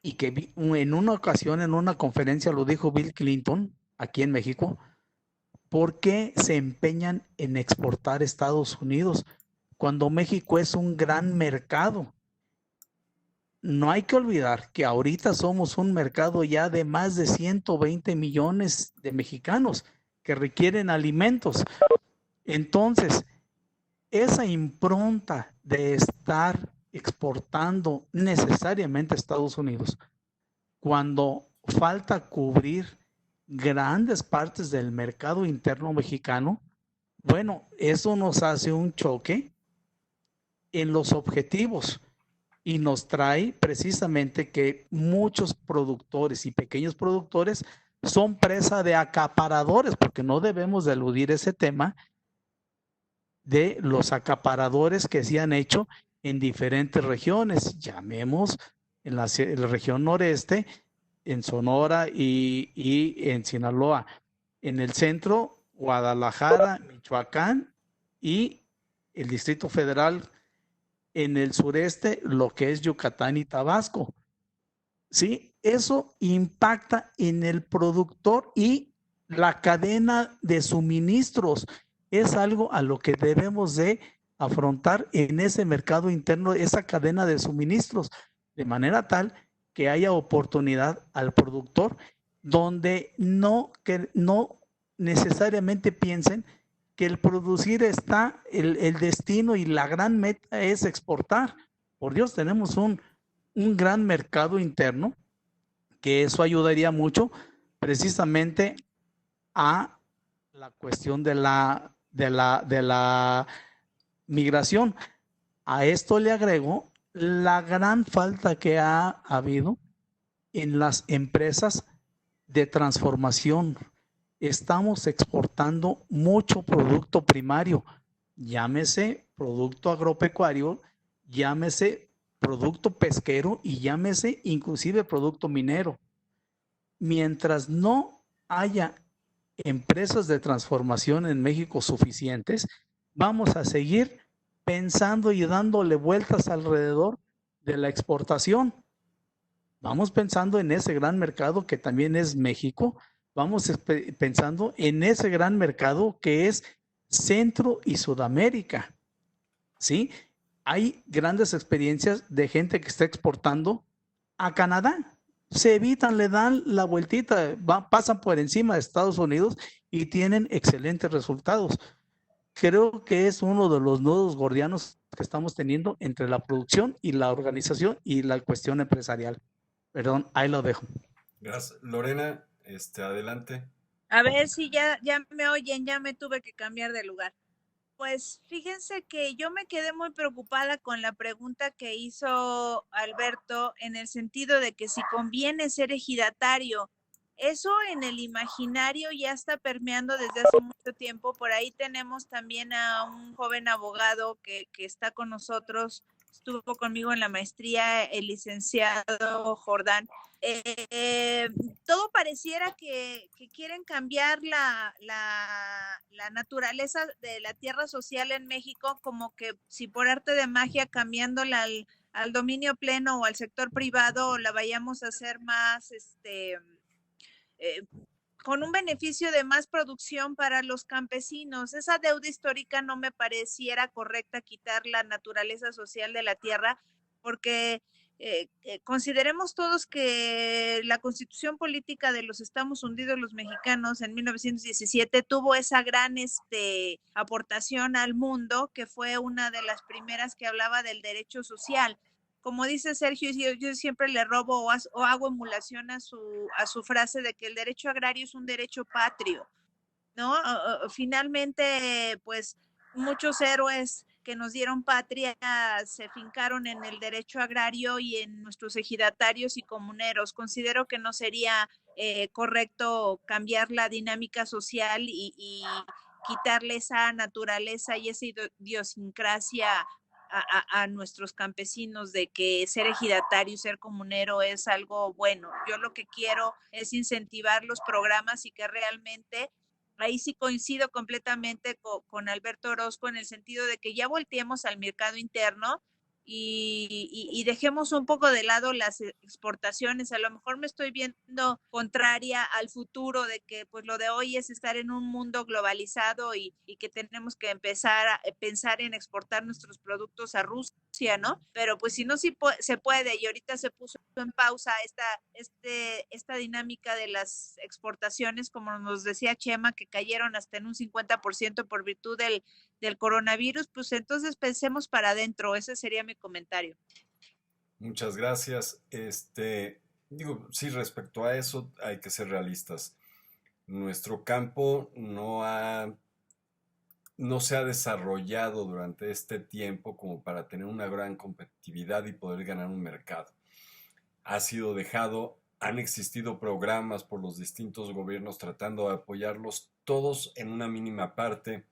y que en una ocasión, en una conferencia lo dijo Bill Clinton, aquí en México: ¿por qué se empeñan en exportar a Estados Unidos cuando México es un gran mercado? No hay que olvidar que ahorita somos un mercado ya de más de 120 millones de mexicanos que requieren alimentos. Entonces, esa impronta de estar exportando necesariamente a Estados Unidos, cuando falta cubrir grandes partes del mercado interno mexicano, bueno, eso nos hace un choque en los objetivos y nos trae precisamente que muchos productores y pequeños productores son presa de acaparadores, porque no debemos de eludir ese tema de los acaparadores que se han hecho en diferentes regiones, llamemos en la región noreste, en Sonora y en Sinaloa, en el centro, Guadalajara, Michoacán y el Distrito Federal, en el sureste, lo que es Yucatán y Tabasco. ¿Sí? Eso impacta en el productor y la cadena de suministros. Es algo a lo que debemos de afrontar en ese mercado interno, esa cadena de suministros, de manera tal que haya oportunidad al productor donde no necesariamente piensen que el producir está, el destino y la gran meta es exportar. Por Dios, tenemos un gran mercado interno, que eso ayudaría mucho precisamente a la cuestión de la migración. A esto le agrego la gran falta que ha habido en las empresas de transformación. Estamos exportando mucho producto primario, llámese producto agropecuario, llámese producto pesquero y llámese inclusive producto minero. Mientras no haya empresas de transformación en México suficientes, vamos a seguir pensando y dándole vueltas alrededor de la exportación. Vamos pensando en ese gran mercado que también es México, vamos pensando en ese gran mercado que es Centro y Sudamérica, ¿sí? Hay grandes experiencias de gente que está exportando a Canadá. Se evitan, le dan la vueltita, pasan por encima de Estados Unidos y tienen excelentes resultados. Creo que es uno de los nudos gordianos que estamos teniendo entre la producción y la organización y la cuestión empresarial. Perdón, ahí lo dejo. Gracias. Lorena, adelante. A ver si ya me oyen, ya me tuve que cambiar de lugar. Pues fíjense que yo me quedé muy preocupada con la pregunta que hizo Alberto en el sentido de que si conviene ser ejidatario. Eso en el imaginario ya está permeando desde hace mucho tiempo. Por ahí tenemos también a un joven abogado que está con nosotros, estuvo conmigo en la maestría, el licenciado Jordán. Todo pareciera que quieren cambiar la naturaleza de la tierra social en México, como que si por arte de magia cambiándola al dominio pleno o al sector privado la vayamos a hacer más con un beneficio de más producción para los campesinos. Esa deuda histórica no me pareciera correcta, quitar la naturaleza social de la tierra, porque consideremos todos que la Constitución Política de los Estados Unidos, los mexicanos, en 1917 tuvo esa gran aportación al mundo, que fue una de las primeras que hablaba del derecho social. Como dice Sergio, yo siempre le robo o hago emulación a su frase de que el derecho agrario es un derecho patrio, ¿no? Finalmente, pues muchos héroes que nos dieron patria se fincaron en el derecho agrario y en nuestros ejidatarios y comuneros. Considero que no sería correcto cambiar la dinámica social y quitarle esa naturaleza y esa idiosincrasia a nuestros campesinos de que ser ejidatario y ser comunero es algo bueno. Yo lo que quiero es incentivar los programas y que realmente, ahí sí coincido completamente con Alberto Orozco en el sentido de que ya volteemos al mercado interno y dejemos un poco de lado las exportaciones. A lo mejor me estoy viendo contraria al futuro de que pues lo de hoy es estar en un mundo globalizado y que tenemos que empezar a pensar en exportar nuestros productos a Rusia, ¿no? Pero pues si no se puede y ahorita se puso en pausa esta dinámica de las exportaciones, como nos decía Chema, que cayeron hasta en un 50% por virtud del coronavirus, pues entonces pensemos para adentro. Ese sería mi comentario. Muchas gracias. Digo, sí, respecto a eso hay que ser realistas. Nuestro campo no se ha desarrollado durante este tiempo como para tener una gran competitividad y poder ganar un mercado. Ha sido dejado, han existido programas por los distintos gobiernos tratando de apoyarlos, todos en una mínima parte.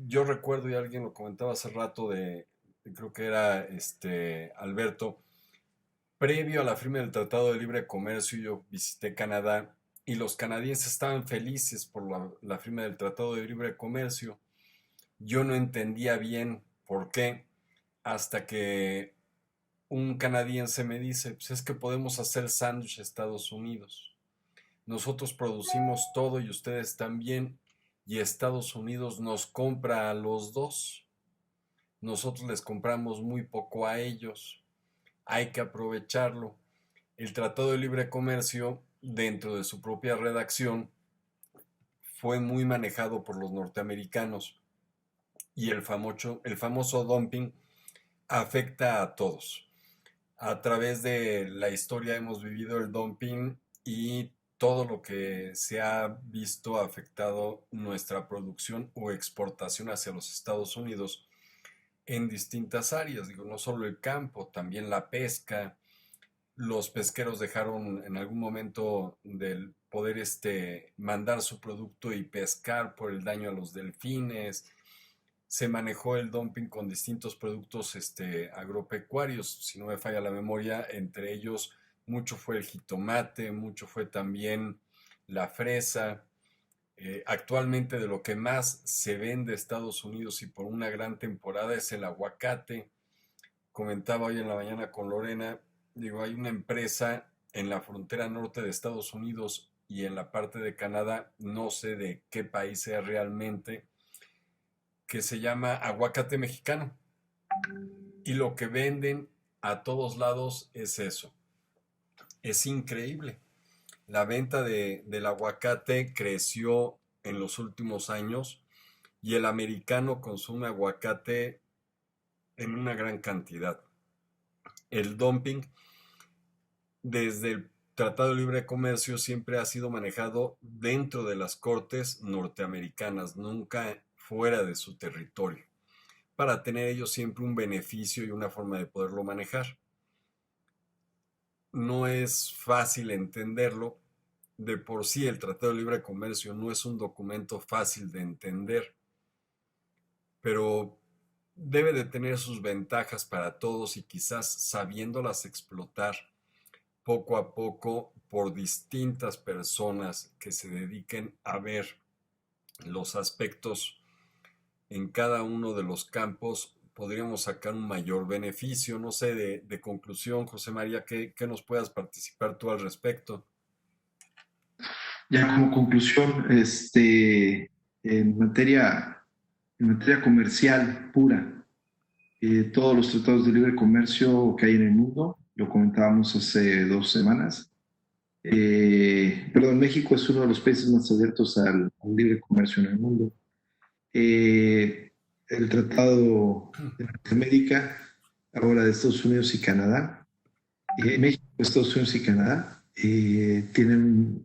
Yo recuerdo, y alguien lo comentaba hace rato, creo que era Alberto, previo a la firma del Tratado de Libre Comercio, yo visité Canadá y los canadienses estaban felices por la firma del Tratado de Libre Comercio. Yo no entendía bien por qué, hasta que un canadiense me dice, pues es que podemos hacer sándwich a Estados Unidos. Nosotros producimos todo y ustedes también, y Estados Unidos nos compra a los dos. Nosotros les compramos muy poco a ellos. Hay que aprovecharlo. El Tratado de Libre Comercio, dentro de su propia redacción, fue muy manejado por los norteamericanos y el famoso dumping afecta a todos. A través de la historia hemos vivido el dumping y todo lo que se ha visto ha afectado nuestra producción o exportación hacia los Estados Unidos en distintas áreas. Digo, no solo el campo, también la pesca. Los pesqueros dejaron en algún momento del poder mandar su producto y pescar por el daño a los delfines. Se manejó el dumping con distintos productos agropecuarios, si no me falla la memoria, entre ellos mucho fue el jitomate, mucho fue también la fresa. Actualmente de lo que más se vende en Estados Unidos y por una gran temporada es el aguacate. Comentaba hoy en la mañana con Lorena, digo, hay una empresa en la frontera norte de Estados Unidos y en la parte de Canadá, no sé de qué país sea realmente, que se llama Aguacate Mexicano. Y lo que venden a todos lados es eso. Es increíble. La venta del aguacate creció en los últimos años y el americano consume aguacate en una gran cantidad. El dumping, desde el Tratado de Libre Comercio, siempre ha sido manejado dentro de las cortes norteamericanas, nunca fuera de su territorio, para tener ellos siempre un beneficio y una forma de poderlo manejar. No es fácil entenderlo. De por sí el Tratado de Libre Comercio no es un documento fácil de entender, pero debe de tener sus ventajas para todos y quizás sabiéndolas explotar poco a poco por distintas personas que se dediquen a ver los aspectos en cada uno de los campos, podríamos sacar un mayor beneficio. No sé, de conclusión, José María, ¿qué nos puedas participar tú al respecto? Ya como conclusión, en materia comercial pura, todos los tratados de libre comercio que hay en el mundo, lo comentábamos hace 2 semanas, México es uno de los países más abiertos al libre comercio en el mundo. El Tratado de Norteamérica, ahora de Estados Unidos y Canadá, México, Estados Unidos y Canadá, tienen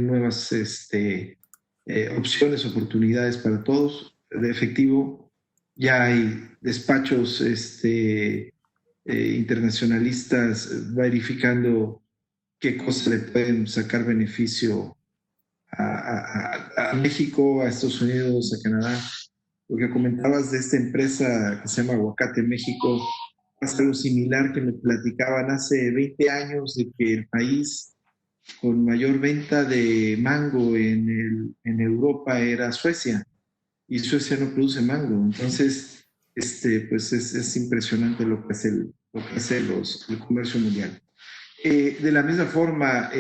nuevas opciones, oportunidades para todos. De efectivo, ya hay despachos internacionalistas verificando qué cosas le pueden sacar beneficio a México, a Estados Unidos, a Canadá. Lo que comentabas de esta empresa que se llama Aguacate México, es algo similar que me platicaban hace 20 años de que el país con mayor venta de mango en Europa era Suecia, y Suecia no produce mango. Entonces, pues es impresionante lo que hace el comercio mundial. De la misma forma,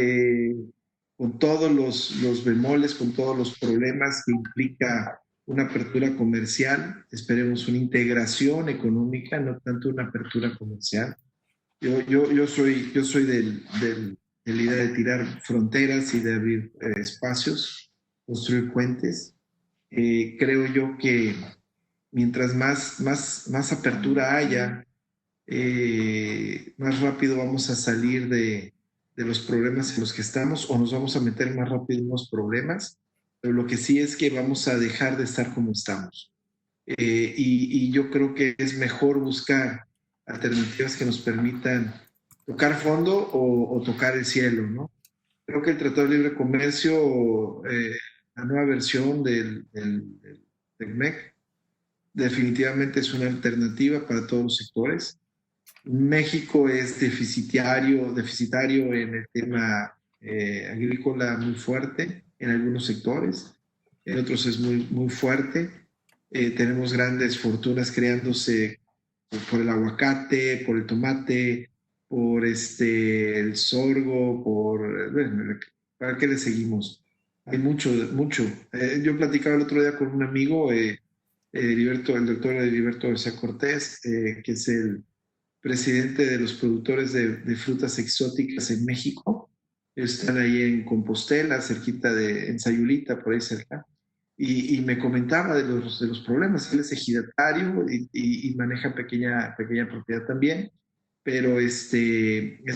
con todos los bemoles, con todos los problemas que implica una apertura comercial, esperemos una integración económica, no tanto una apertura comercial. Yo soy de la idea de tirar fronteras y de abrir espacios, construir puentes. Creo yo que mientras más apertura haya, más rápido vamos a salir de los problemas en los que estamos o nos vamos a meter más rápido en los problemas, pero lo que sí es que vamos a dejar de estar como estamos. Y yo creo que es mejor buscar alternativas que nos permitan tocar fondo o tocar el cielo, ¿no? Creo que el Tratado de Libre Comercio, la nueva versión del MEC, definitivamente es una alternativa para todos los sectores. México es deficitario en el tema agrícola muy fuerte en algunos sectores, en otros es muy fuerte. Tenemos grandes fortunas creándose por el aguacate, por el tomate, por el sorgo, bueno, ¿para qué le seguimos? Hay mucho. Yo platicaba el otro día con un amigo, el doctor Heriberto García Cortés, que es el presidente de los productores de frutas exóticas en México. Están ahí en Compostela, en Sayulita, por ahí cerca. Y me comentaba de los problemas. Él es ejidatario y maneja pequeña propiedad también, pero es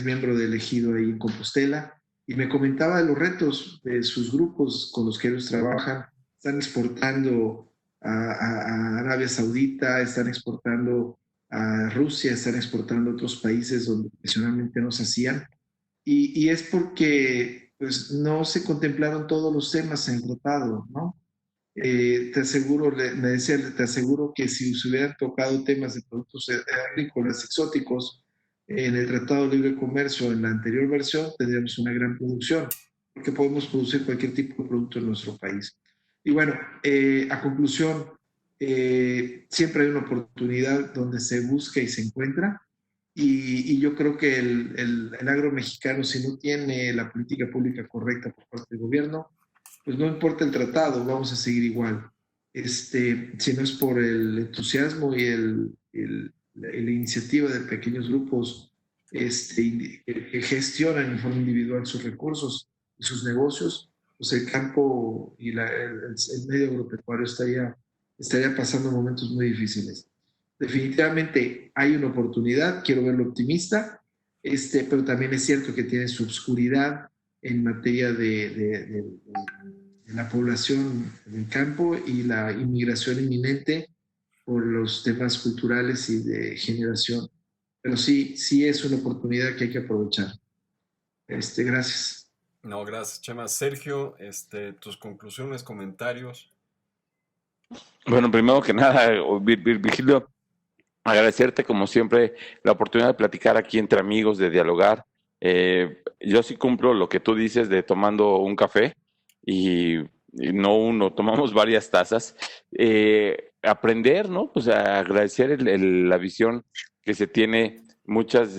miembro del ejido ahí en Compostela. Y me comentaba de los retos de sus grupos con los que ellos trabajan. Están exportando a Arabia Saudita, están exportando a Rusia, están exportando a otros países donde tradicionalmente no se hacían. Y es porque pues, no se contemplaron todos los temas en el tratado, ¿no? Te aseguro que si se hubieran tocado temas de productos agrícolas exóticos en el Tratado de Libre Comercio en la anterior versión, tendríamos una gran producción, porque podemos producir cualquier tipo de producto en nuestro país. Y bueno, a conclusión, siempre hay una oportunidad donde se busca y se encuentra, y yo creo que el agro mexicano, si no tiene la política pública correcta por parte del gobierno, pues no importa el tratado, vamos a seguir igual. Si no es por el entusiasmo y la iniciativa de pequeños grupos que gestionan en forma individual sus recursos y sus negocios, pues el campo y el medio agropecuario estaría pasando momentos muy difíciles. Definitivamente hay una oportunidad, quiero verlo optimista, pero también es cierto que tiene su obscuridad en materia de la población del campo y la inmigración inminente por los temas culturales y de generación. Pero sí es una oportunidad que hay que aprovechar. Gracias. No, gracias, Chema. Sergio, tus conclusiones, comentarios. Bueno, primero que nada, Virgilio, agradecerte como siempre la oportunidad de platicar aquí entre amigos, de dialogar. Yo sí cumplo lo que tú dices de tomando un café y no uno, tomamos varias tazas. Aprender, ¿no? Pues a agradecer la visión que se tiene, muchas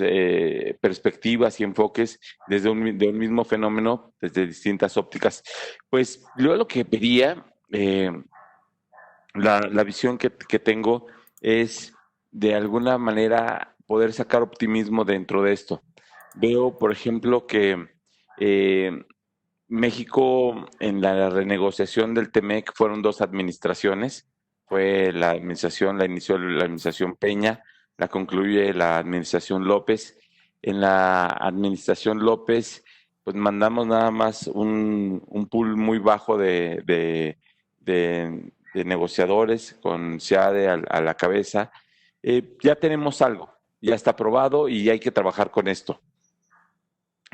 perspectivas y enfoques de un mismo fenómeno, desde distintas ópticas. Pues yo lo que pedía, la visión que tengo es de alguna manera poder sacar optimismo dentro de esto. Veo, por ejemplo, que México en la renegociación del TEMEC fueron 2 administraciones. Fue la inició la administración Peña, la concluye la administración López. En la administración López, pues mandamos nada más un pool muy bajo de negociadores con SEADE a la cabeza. Ya tenemos algo, ya está aprobado y hay que trabajar con esto.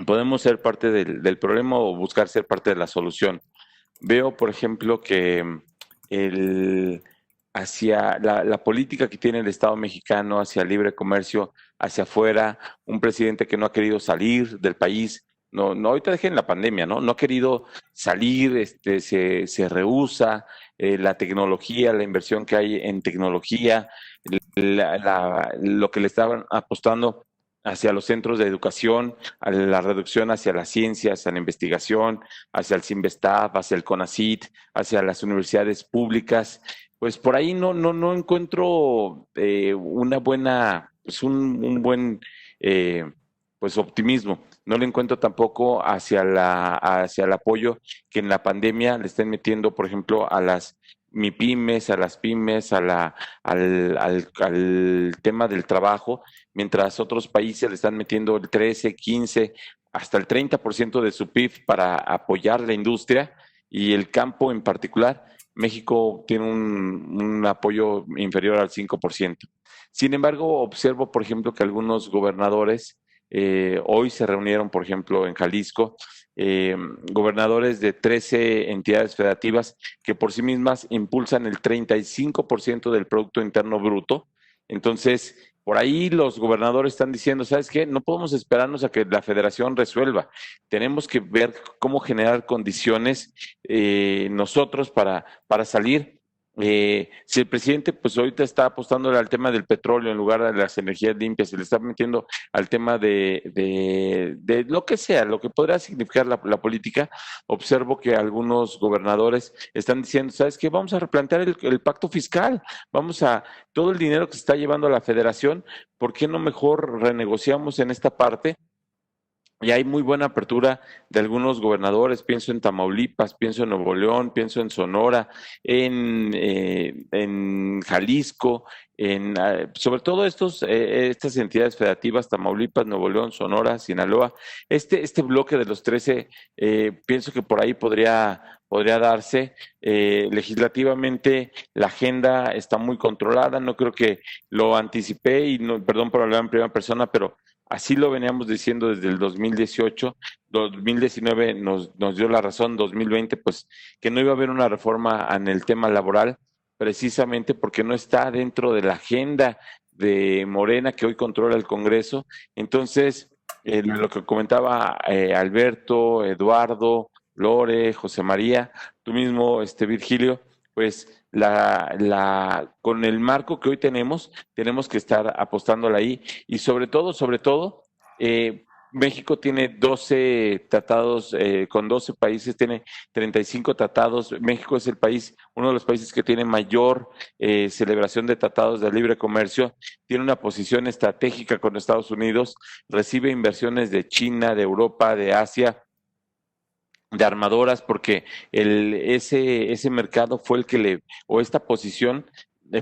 Podemos ser parte del problema o buscar ser parte de la solución. Veo, por ejemplo, que hacia la política que tiene el Estado mexicano hacia el libre comercio, hacia afuera, un presidente que no ha querido salir del país, no ahorita dejen la pandemia, no ha querido salir, se rehúsa, la tecnología, la inversión que hay en tecnología, lo que le estaban apostando hacia los centros de educación, a la reducción hacia las ciencias, hacia la investigación, hacia el CINVESTAB, hacia el CONACYT, hacia las universidades públicas. Pues por ahí no encuentro una buena, pues un buen pues optimismo. No le encuentro tampoco hacia el apoyo que en la pandemia le estén metiendo, por ejemplo, a las MIPYMES, a las pymes, al tema del trabajo, mientras otros países le están metiendo el 13, 15, hasta el 30% de su PIB para apoyar la industria y el campo en particular. México tiene un apoyo inferior al 5%. Sin embargo, observo, por ejemplo, que algunos gobernadores hoy se reunieron, por ejemplo, en Jalisco, gobernadores de 13 entidades federativas que por sí mismas impulsan el 35% del Producto Interno Bruto. Entonces, por ahí los gobernadores están diciendo, ¿sabes qué? No podemos esperarnos a que la federación resuelva. Tenemos que ver cómo generar condiciones nosotros para salir. Si el presidente pues ahorita está apostando al tema del petróleo en lugar de las energías limpias, se le está metiendo al tema de lo que sea, lo que podrá significar la política, observo que algunos gobernadores están diciendo, ¿sabes qué? Vamos a replantear el pacto fiscal, vamos a, todo el dinero que se está llevando a la federación, ¿por qué no mejor renegociamos en esta parte? Y hay muy buena apertura de algunos gobernadores, pienso en Tamaulipas, pienso en Nuevo León, pienso en Sonora, en Jalisco, sobre todo estas entidades federativas, Tamaulipas, Nuevo León, Sonora, Sinaloa. Este bloque de los 13, pienso que por ahí podría darse. Legislativamente la agenda está muy controlada, no creo que lo anticipé y no, perdón por hablar en primera persona, pero así lo veníamos diciendo desde el 2018, 2019 nos dio la razón, 2020 pues que no iba a haber una reforma en el tema laboral, precisamente porque no está dentro de la agenda de Morena que hoy controla el Congreso. Entonces, lo que comentaba Alberto, Eduardo, Lore, José María, tú mismo, Virgilio, pues con el marco que hoy tenemos que estar apostándola ahí y sobre todo, México tiene 12 tratados, con 12 países, tiene 35 tratados. México es uno de los países que tiene mayor celebración de tratados de libre comercio, tiene una posición estratégica con Estados Unidos, recibe inversiones de China, de Europa, de Asia, de armadoras, porque ese mercado fue el que esta posición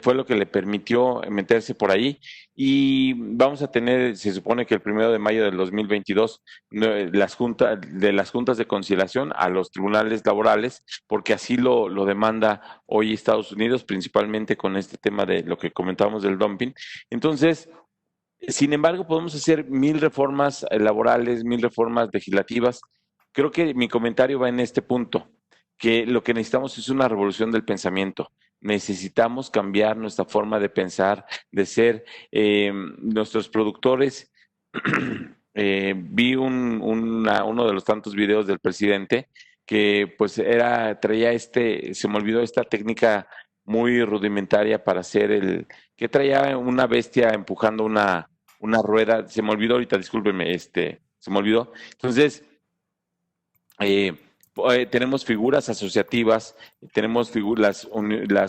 fue lo que le permitió meterse por ahí. Y vamos a tener, se supone que el 1 de mayo del 2022, las juntas de conciliación a los tribunales laborales, porque así lo demanda hoy Estados Unidos, principalmente con este tema de lo que comentábamos del dumping. Entonces, sin embargo, podemos hacer 1000 reformas laborales, 1000 reformas legislativas. Creo que mi comentario va en este punto, que lo que necesitamos es una revolución del pensamiento. Necesitamos cambiar nuestra forma de pensar, de ser. Nuestros productores, vi uno de los tantos videos del presidente que pues se me olvidó esta técnica muy rudimentaria para hacer que traía una bestia empujando una rueda, se me olvidó ahorita, discúlpeme, se me olvidó. Entonces, tenemos figuras asociativas, tenemos las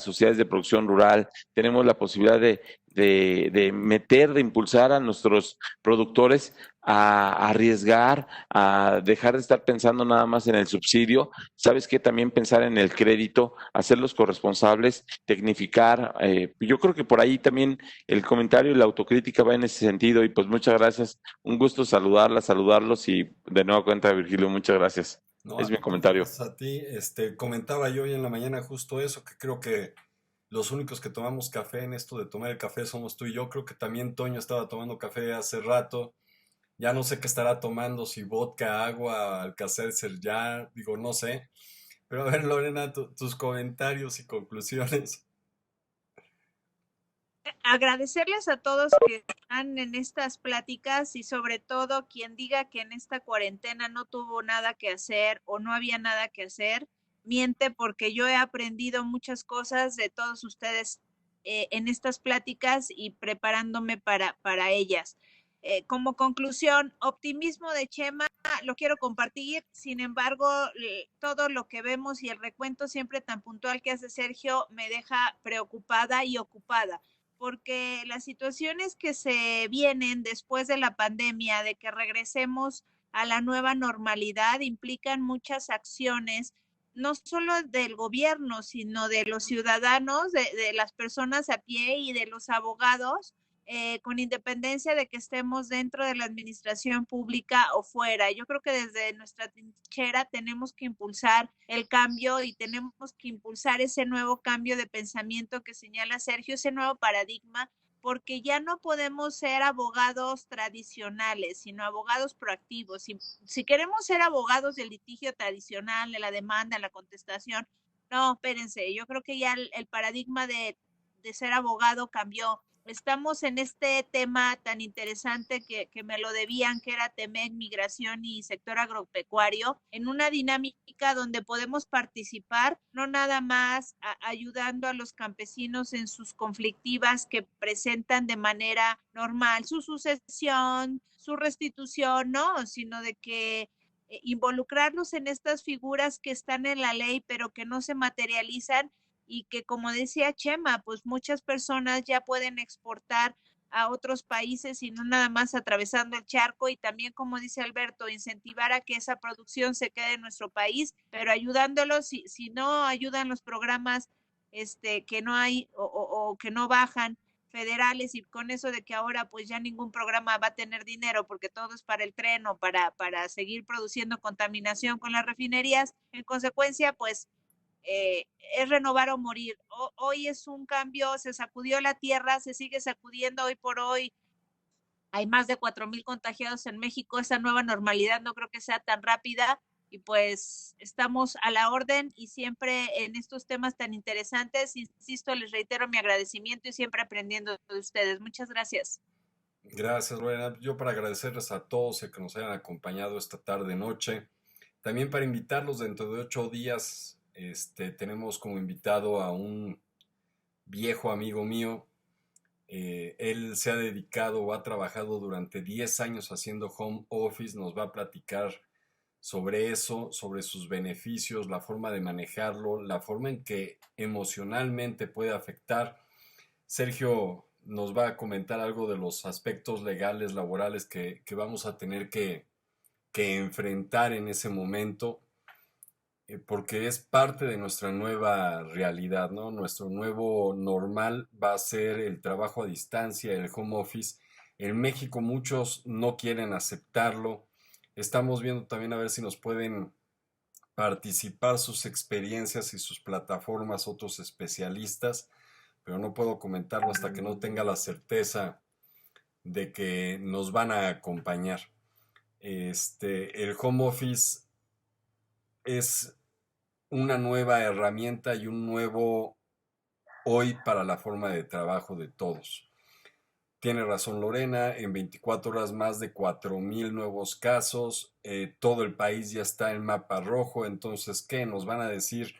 sociedades de producción rural, tenemos la posibilidad de impulsar a nuestros productores a arriesgar, a dejar de estar pensando nada más en el subsidio, sabes que también pensar en el crédito, hacerlos corresponsables, tecnificar. Yo creo que por ahí también el comentario y la autocrítica va en ese sentido y pues muchas gracias, un gusto saludarlos y de nueva cuenta, Virgilio, muchas gracias. No, Es mi comentario. gracias a ti. Comentaba yo hoy en la mañana justo eso, que creo que los únicos que tomamos café en esto de tomar el café somos tú y yo. Creo que también Toño estaba tomando café hace rato. Ya no sé qué estará tomando, si vodka, agua, Alka-Seltzer, ya, digo, no sé. Pero a ver, Lorena, tus comentarios y conclusiones. Agradecerles a todos que están en estas pláticas y sobre todo quien diga que en esta cuarentena no tuvo nada que hacer o no había nada que hacer, miente, porque yo he aprendido muchas cosas de todos ustedes en estas pláticas y preparándome para ellas. Como conclusión, optimismo de Chema, lo quiero compartir, sin embargo, todo lo que vemos y el recuento siempre tan puntual que hace Sergio me deja preocupada y ocupada, porque las situaciones que se vienen después de la pandemia, de que regresemos a la nueva normalidad, implican muchas acciones no solo del gobierno, sino de los ciudadanos, de las personas a pie y de los abogados, con independencia de que estemos dentro de la administración pública o fuera. Yo creo que desde nuestra trinchera tenemos que impulsar el cambio y tenemos que impulsar ese nuevo cambio de pensamiento que señala Sergio, ese nuevo paradigma, porque ya no podemos ser abogados tradicionales, sino abogados proactivos. Si queremos ser abogados del litigio tradicional, de la demanda, la contestación, no, espérense, yo creo que ya el paradigma de ser abogado cambió. Estamos en este tema tan interesante que me lo debían, que era TEMEC, migración y sector agropecuario, en una dinámica donde podemos participar, no nada más ayudando a los campesinos en sus conflictivas que presentan de manera normal su sucesión, su restitución, no, sino de que involucrarlos en estas figuras que están en la ley pero que no se materializan y que, como decía Chema, pues muchas personas ya pueden exportar a otros países y no nada más atravesando el charco, y también, como dice Alberto, incentivar a que esa producción se quede en nuestro país, pero ayudándolos, si no ayudan los programas que no hay o que no bajan federales, y con eso de que ahora pues ya ningún programa va a tener dinero porque todo es para el tren o para seguir produciendo contaminación con las refinerías, en consecuencia pues es renovar o morir. Hoy es un cambio, se sacudió la tierra, se sigue sacudiendo hoy por hoy. Hay más de 4,000 contagiados en México. Esa nueva normalidad no creo que sea tan rápida y pues estamos a la orden y siempre en estos temas tan interesantes. Insisto, les reitero mi agradecimiento y siempre aprendiendo de ustedes. Muchas gracias. Gracias, Lorena. Yo para agradecerles a todos el que nos hayan acompañado esta tarde noche. También para invitarlos dentro de 8 días. Tenemos como invitado a un viejo amigo mío. Él se ha dedicado o ha trabajado durante 10 años haciendo home office. Nos va a platicar sobre eso, sobre sus beneficios, la forma de manejarlo, la forma en que emocionalmente puede afectar. Sergio nos va a comentar algo de los aspectos legales, laborales que vamos a tener que enfrentar en ese momento, porque es parte de nuestra nueva realidad, ¿no? Nuestro nuevo normal va a ser el trabajo a distancia, el home office. En México muchos no quieren aceptarlo. Estamos viendo también a ver si nos pueden participar sus experiencias y sus plataformas otros especialistas, pero no puedo comentarlo hasta que no tenga la certeza de que nos van a acompañar. El home office es una nueva herramienta y un nuevo hoy para la forma de trabajo de todos. Tiene razón Lorena, en 24 horas más de 4,000 nuevos casos, todo el país ya está en mapa rojo, entonces ¿qué? Nos van a decir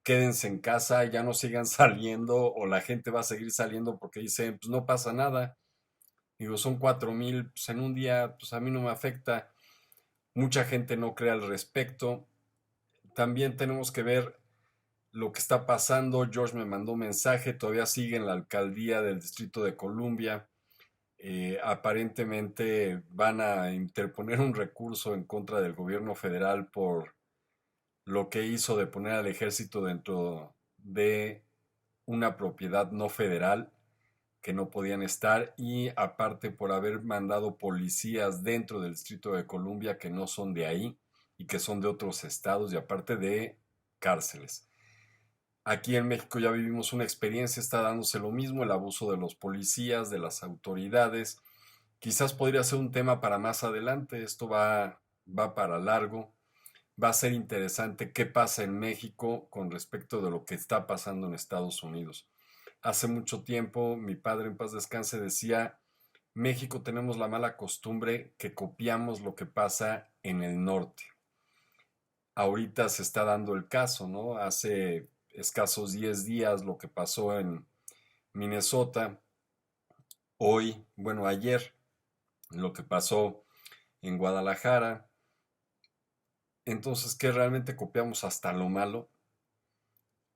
quédense en casa, ya no sigan saliendo, o la gente va a seguir saliendo porque dice, pues no pasa nada. Digo, son 4,000, pues en un día, pues a mí no me afecta. Mucha gente no cree al respecto. También tenemos que ver lo que está pasando. George me mandó un mensaje, todavía sigue en la alcaldía del Distrito de Columbia. Aparentemente van a interponer un recurso en contra del gobierno federal por lo que hizo de poner al ejército dentro de una propiedad no federal que no podían estar, y aparte por haber mandado policías dentro del Distrito de Columbia que no son de ahí y que son de otros estados, y aparte de cárceles. Aquí en México ya vivimos una experiencia, está dándose lo mismo, el abuso de los policías, de las autoridades. Quizás podría ser un tema para más adelante, esto va para largo. Va a ser interesante qué pasa en México con respecto de lo que está pasando en Estados Unidos. Hace mucho tiempo, mi padre en paz descanse decía, México tenemos la mala costumbre que copiamos lo que pasa en el norte. Ahorita se está dando el caso, ¿no? Hace escasos 10 días lo que pasó en Minnesota. Hoy, bueno, ayer, lo que pasó en Guadalajara. Entonces, ¿qué realmente copiamos hasta lo malo?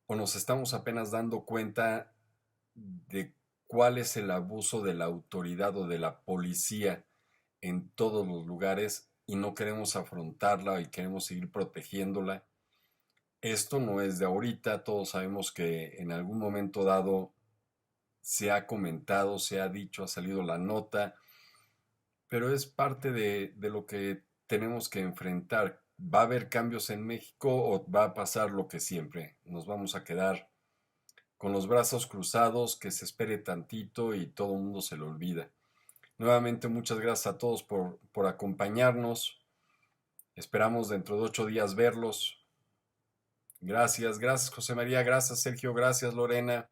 ¿O nos estamos apenas dando cuenta de cuál es el abuso de la autoridad o de la policía en todos los lugares y no queremos afrontarla y queremos seguir protegiéndola? esto no es de ahorita, todos sabemos que en algún momento dado se ha comentado, se ha dicho, ha salido la nota, pero es parte de lo que tenemos que enfrentar. ¿Va a haber cambios en México o va a pasar lo que siempre? Nos vamos a quedar con los brazos cruzados, que se espere tantito y todo el mundo se lo olvida. Nuevamente, muchas gracias a todos por acompañarnos. Esperamos dentro de 8 días verlos. Gracias José María, gracias Sergio, gracias Lorena,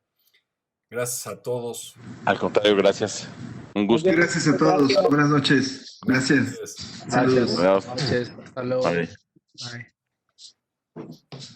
gracias a todos. Al contrario, gracias. Un gusto. Gracias a todos. Buenas noches. Gracias. Gracias. Saludos. Buenas noches. Hasta luego. Vale. Bye.